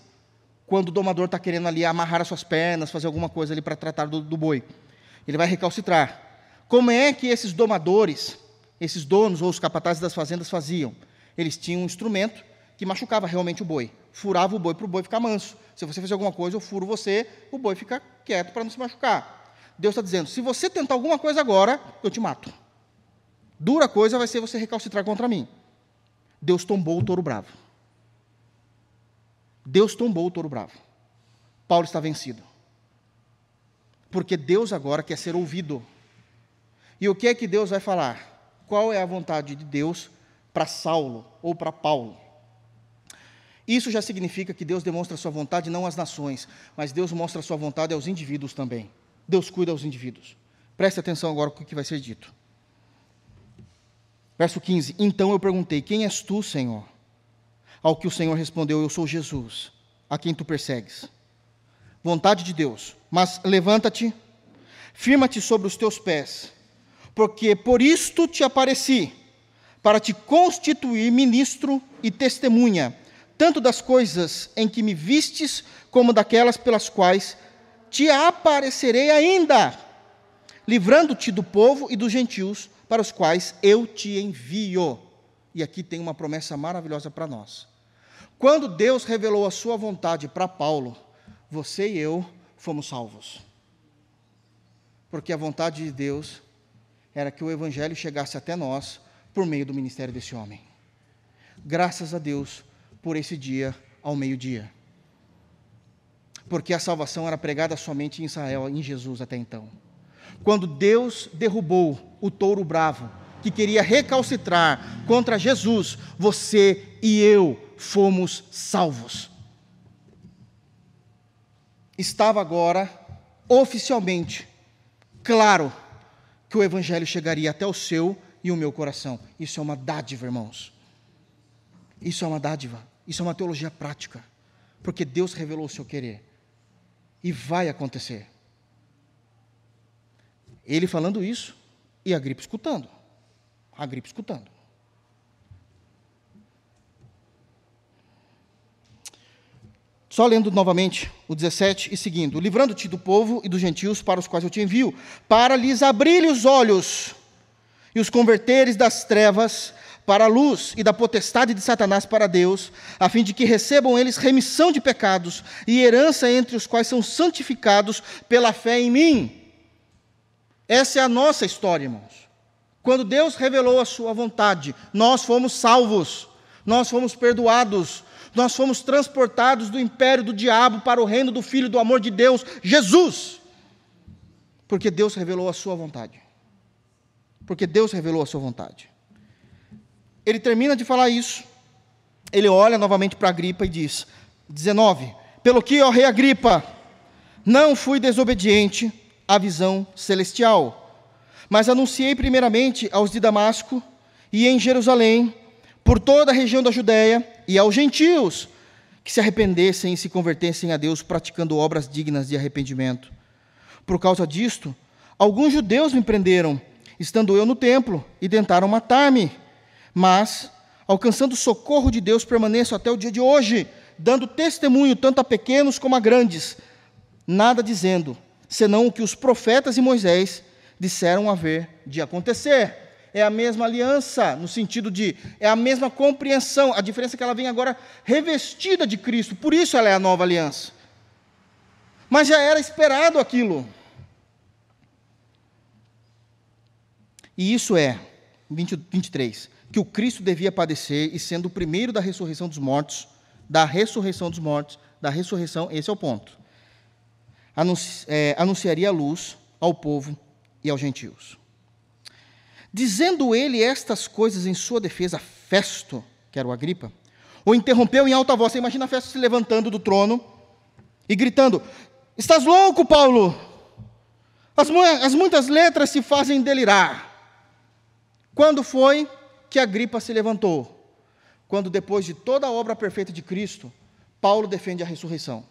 quando o domador está querendo ali amarrar as suas pernas, fazer alguma coisa ali para tratar do boi. Ele vai recalcitrar. Como é que esses domadores, esses donos ou os capatazes das fazendas faziam? Eles tinham um instrumento que machucava realmente o boi. Furava o boi para o boi ficar manso. Se você fizer alguma coisa, eu furo você, o boi fica quieto para não se machucar. Deus está dizendo, se você tentar alguma coisa agora, eu te mato. Dura coisa vai ser você recalcitrar contra mim. Deus tombou o touro bravo. Deus tombou o touro bravo. Paulo está vencido. Porque Deus agora quer ser ouvido. E o que é que Deus vai falar? Qual é a vontade de Deus para Saulo ou para Paulo? Isso já significa que Deus demonstra a sua vontade não às nações, mas Deus mostra a sua vontade aos indivíduos também. Deus cuida aos indivíduos. Preste atenção agora no que vai ser dito. Verso 15. Então eu perguntei, quem és tu, Senhor? Ao que o Senhor respondeu, eu sou Jesus, a quem tu persegues. Vontade de Deus. Mas levanta-te, firma-te sobre os teus pés, porque por isto te apareci, para te constituir ministro e testemunha, tanto das coisas em que me vistes, como daquelas pelas quais te aparecerei ainda, livrando-te do povo e dos gentios, para os quais eu te envio. E aqui tem uma promessa maravilhosa para nós. Quando Deus revelou a sua vontade para Paulo, você e eu fomos salvos. Porque a vontade de Deus era que o evangelho chegasse até nós por meio do ministério desse homem. Graças a Deus por esse dia ao meio-dia. Porque a salvação era pregada somente em Israel, em Jesus até então. Quando Deus derrubou o touro bravo, que queria recalcitrar contra Jesus, você e eu fomos salvos. Estava agora, oficialmente, claro que o evangelho chegaria até o seu e o meu coração. Isso é uma dádiva, irmãos. Isso é uma dádiva. Isso é uma teologia prática. Porque Deus revelou o seu querer. E vai acontecer. Ele falando isso e Agripa escutando. Agripa escutando. Só lendo novamente o 17 e seguindo. Livrando-te do povo e dos gentios para os quais eu te envio, para lhes abrir os olhos e os converteres das trevas para a luz e da potestade de Satanás para Deus, a fim de que recebam eles remissão de pecados e herança entre os quais são santificados pela fé em mim. Essa é a nossa história, irmãos. Quando Deus revelou a sua vontade, nós fomos salvos, nós fomos perdoados, nós fomos transportados do império do diabo para o reino do Filho do amor de Deus, Jesus. Porque Deus revelou a sua vontade. Porque Deus revelou a sua vontade. Ele termina de falar isso, ele olha novamente para Agripa e diz, 19, pelo que, ó rei Agripa, não fui desobediente à visão celestial, mas anunciei primeiramente aos de Damasco e em Jerusalém, por toda a região da Judéia e aos gentios, que se arrependessem e se convertessem a Deus, praticando obras dignas de arrependimento. Por causa disto, alguns judeus me prenderam, estando eu no templo, e tentaram matar-me. Mas, alcançando o socorro de Deus, permaneço até o dia de hoje, dando testemunho tanto a pequenos como a grandes, nada dizendo, senão o que os profetas e Moisés disseram haver de acontecer. é a mesma aliança, no sentido de, é a mesma compreensão. A diferença é que ela vem agora revestida de Cristo, por isso ela é a nova aliança. Mas já era esperado aquilo. E isso é, 23, que o Cristo devia padecer, e sendo o primeiro da ressurreição dos mortos, esse é o ponto, anunciaria a luz ao povo e aos gentios. Dizendo ele estas coisas em sua defesa, Festo, que era o Agripa, o interrompeu em alta voz. Você imagina Festo se levantando do trono e gritando: estás louco, Paulo? As muitas letras se fazem delirar. Quando foi que Agripa se levantou? Quando, depois de toda a obra perfeita de Cristo, Paulo defende a ressurreição.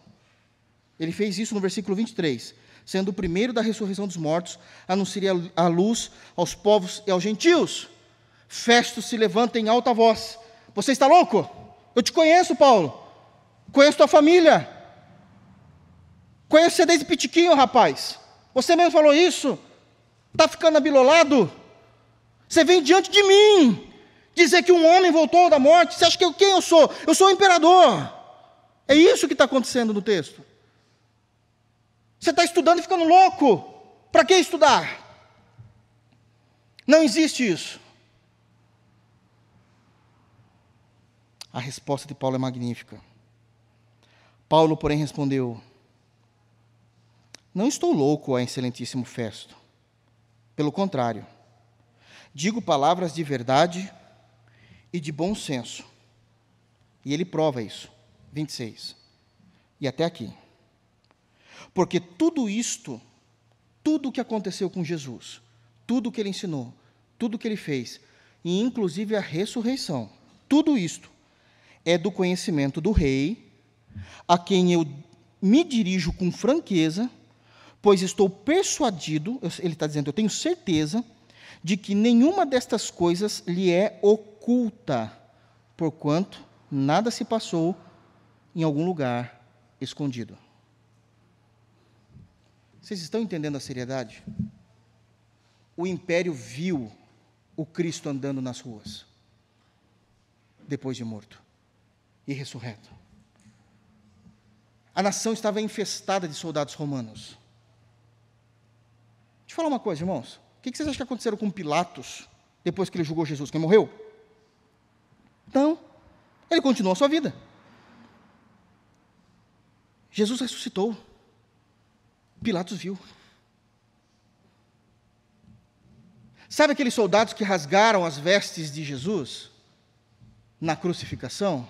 Ele fez isso no versículo 23. Sendo o primeiro da ressurreição dos mortos, anunciaria a luz aos povos e aos gentios. Festo se levanta em alta voz. Você está louco? Eu te conheço, Paulo. Conheço tua família. Conheço você desde pitiquinho, rapaz. Você mesmo falou isso. Está ficando abilolado? Você vem diante de mim dizer que um homem voltou da morte. Você acha que quem eu sou? Eu sou o imperador. É isso que está acontecendo no texto. Você está estudando e ficando louco. Para que estudar? Não existe isso. A resposta de Paulo é magnífica. Paulo, porém, respondeu: não estou louco, ó excelentíssimo Festo. Pelo contrário, digo palavras de verdade e de bom senso. E ele prova isso. 26. E até aqui. Porque tudo isto, tudo o que aconteceu com Jesus, tudo o que ele ensinou, tudo o que ele fez, e inclusive a ressurreição, tudo isto é do conhecimento do Rei, a quem eu me dirijo com franqueza, pois estou persuadido, ele está dizendo, eu tenho certeza, de que nenhuma destas coisas lhe é oculta, porquanto nada se passou em algum lugar escondido. Vocês estão entendendo a seriedade? O império viu o Cristo andando nas ruas, depois de morto e ressurreto. A nação estava infestada de soldados romanos. Deixa eu falar uma coisa, irmãos. O que vocês acham que aconteceu com Pilatos, depois que ele julgou Jesus? Quem morreu? Não. Ele continuou a sua vida. Jesus ressuscitou. Pilatos viu. Sabe aqueles soldados que rasgaram as vestes de Jesus na crucificação?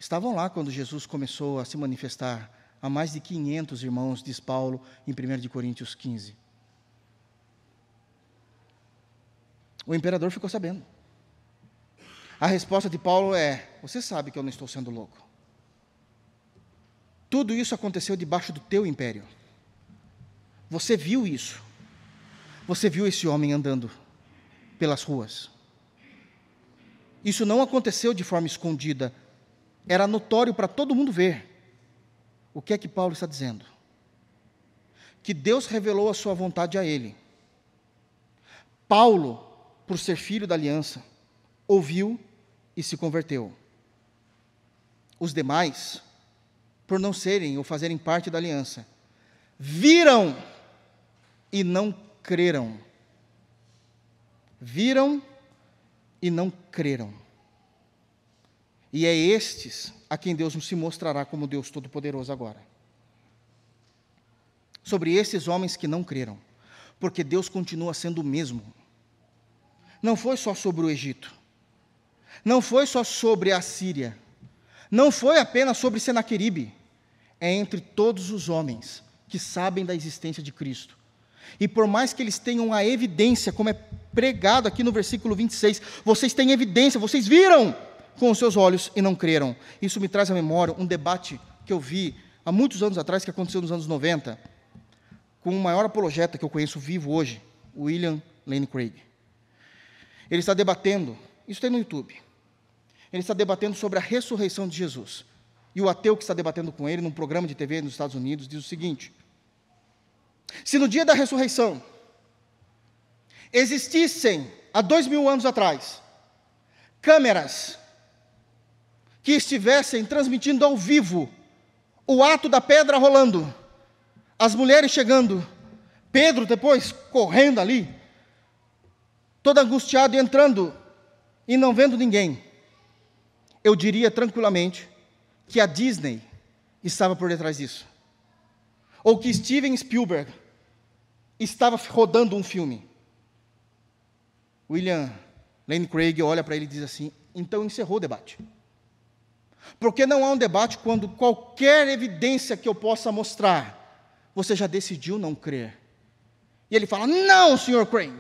Estavam lá quando Jesus começou a se manifestar a mais de 500 irmãos, diz Paulo em 1 Coríntios 15. O imperador ficou sabendo. A resposta de Paulo é: você sabe que eu não estou sendo louco. Tudo isso aconteceu debaixo do teu império. Você viu isso. Você viu esse homem andando pelas ruas. Isso não aconteceu de forma escondida. Era notório para todo mundo ver. O que é que Paulo está dizendo? Que Deus revelou a sua vontade a ele. Paulo, por ser filho da aliança, ouviu e se converteu. Os demais, por não serem ou fazerem parte da aliança, viram e não creram. Viram e não creram. E é estes a quem Deus se mostrará como Deus Todo-Poderoso agora. Sobre esses homens que não creram, porque Deus continua sendo o mesmo. Não foi só sobre o Egito, não foi só sobre a Síria, não foi apenas sobre Senaqueribe, é entre todos os homens que sabem da existência de Cristo. E por mais que eles tenham a evidência, como é pregado aqui no versículo 26, vocês têm evidência, vocês viram com os seus olhos e não creram. Isso me traz à memória um debate que eu vi há muitos anos atrás, que aconteceu nos anos 90, com o maior apologeta que eu conheço vivo hoje, William Lane Craig. Ele está debatendo, isso tem no YouTube, ele está debatendo sobre a ressurreição de Jesus. E o ateu que está debatendo com ele, num programa de TV nos Estados Unidos, diz o seguinte: se no dia da ressurreição existissem há 2000 anos atrás, câmeras que estivessem transmitindo ao vivo o ato da pedra rolando, as mulheres chegando, Pedro depois correndo ali, todo angustiado e entrando e não vendo ninguém, eu diria tranquilamente que a Disney estava por detrás disso, ou que Steven Spielberg estava rodando um filme. William Lane Craig olha para ele e diz assim: então encerrou o debate. Porque não há um debate quando qualquer evidência que eu possa mostrar, você já decidiu não crer. E ele fala: não, Sr. Craig,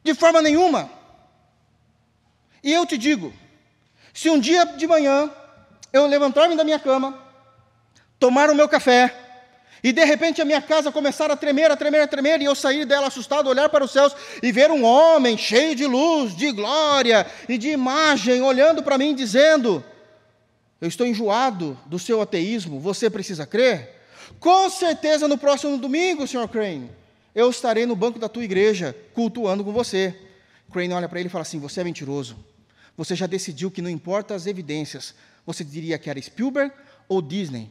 de forma nenhuma. E eu te digo, se um dia de manhã eu levantar-me da minha cama, tomar o meu café, e de repente a minha casa começar a tremer, e eu sair dela assustado, olhar para os céus e ver um homem cheio de luz, de glória e de imagem, olhando para mim dizendo: eu estou enjoado do seu ateísmo, você precisa crer? Com certeza no próximo domingo, Sr. Crane, eu estarei no banco da tua igreja, cultuando com você. Crane olha para ele e fala assim: você é mentiroso, você já decidiu que não importa as evidências, você diria que era Spielberg ou Disney.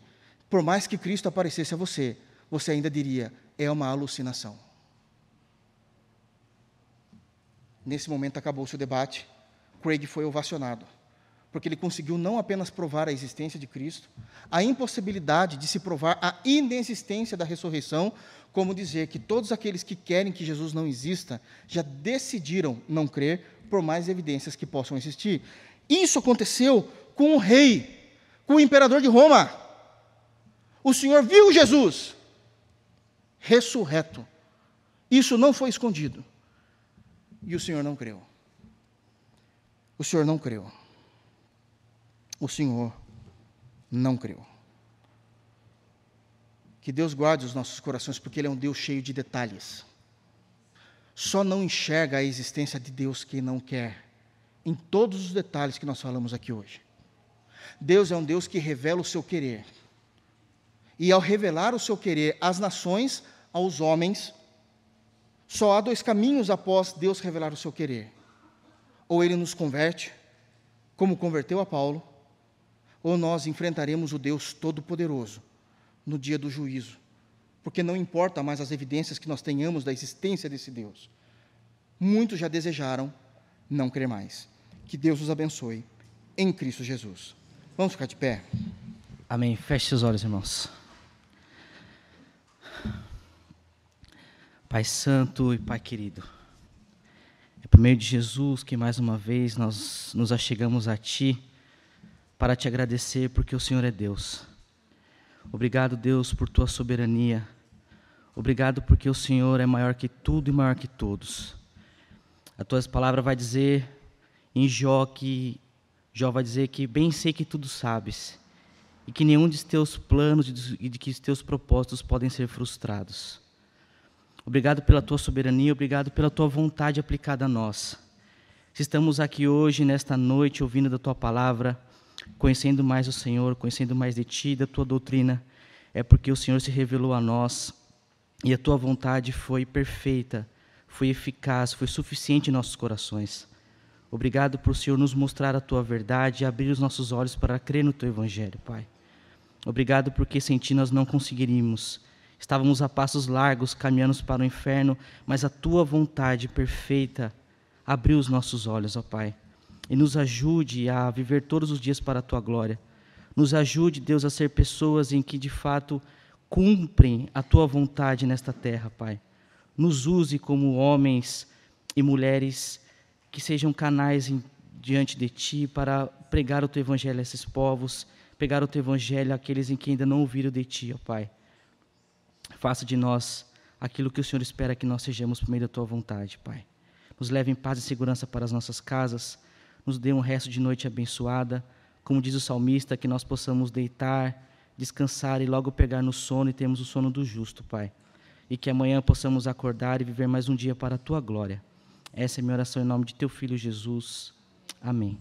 Por mais que Cristo aparecesse a você, você ainda diria: é uma alucinação. Nesse momento acabou-se o debate. Craig foi ovacionado, porque ele conseguiu não apenas provar a existência de Cristo, a impossibilidade de se provar a inexistência da ressurreição, como dizer que todos aqueles que querem que Jesus não exista, já decidiram não crer, por mais evidências que possam existir. Isso aconteceu com o rei, com o imperador de Roma. O Senhor viu Jesus ressurreto. Isso não foi escondido. E o Senhor não creu. O Senhor não creu. O Senhor não creu. Que Deus guarde os nossos corações, porque Ele é um Deus cheio de detalhes. Só não enxerga a existência de Deus quem não quer, em todos os detalhes que nós falamos aqui hoje. Deus é um Deus que revela o seu querer. E ao revelar o seu querer às nações, aos homens, só há dois caminhos após Deus revelar o seu querer. Ou Ele nos converte, como converteu a Paulo, ou nós enfrentaremos o Deus Todo-Poderoso no dia do juízo. Porque não importa mais as evidências que nós tenhamos da existência desse Deus. Muitos já desejaram não crer mais. Que Deus os abençoe em Cristo Jesus. Vamos ficar de pé? Amém. Feche seus olhos, irmãos. Pai Santo e Pai querido, é por meio de Jesus que mais uma vez nós nos achegamos a Ti para Te agradecer porque o Senhor é Deus. Obrigado, Deus, por Tua soberania. Obrigado porque o Senhor é maior que tudo e maior que todos. A Tua palavra vai dizer em Jó vai dizer que bem sei que tudo sabes e que nenhum de Teus planos e de que os Teus propósitos podem ser frustrados. Obrigado pela Tua soberania, obrigado pela Tua vontade aplicada a nós. Se estamos aqui hoje, nesta noite, ouvindo da Tua palavra, conhecendo mais o Senhor, conhecendo mais de Ti, da Tua doutrina, é porque o Senhor se revelou a nós e a Tua vontade foi perfeita, foi eficaz, foi suficiente em nossos corações. Obrigado por o Senhor nos mostrar a Tua verdade e abrir os nossos olhos para crer no Teu Evangelho, Pai. Obrigado porque sem Ti nós não conseguiríamos. Estávamos a passos largos, caminhando para o inferno, mas a Tua vontade perfeita abriu os nossos olhos, ó Pai. E nos ajude a viver todos os dias para a Tua glória. Nos ajude, Deus, a ser pessoas em que de fato cumprem a Tua vontade nesta terra, Pai. Nos use como homens e mulheres que sejam canais diante de Ti para pregar o Teu Evangelho a esses povos, pregar o Teu Evangelho àqueles em que ainda não ouviram de Ti, ó Pai. Faça de nós aquilo que o Senhor espera que nós sejamos por meio da Tua vontade, Pai. Nos leve em paz e segurança para as nossas casas, nos dê um resto de noite abençoada, como diz o salmista, que nós possamos deitar, descansar e logo pegar no sono e termos o sono do justo, Pai. E que amanhã possamos acordar e viver mais um dia para a Tua glória. Essa é a minha oração em nome de Teu Filho Jesus. Amém.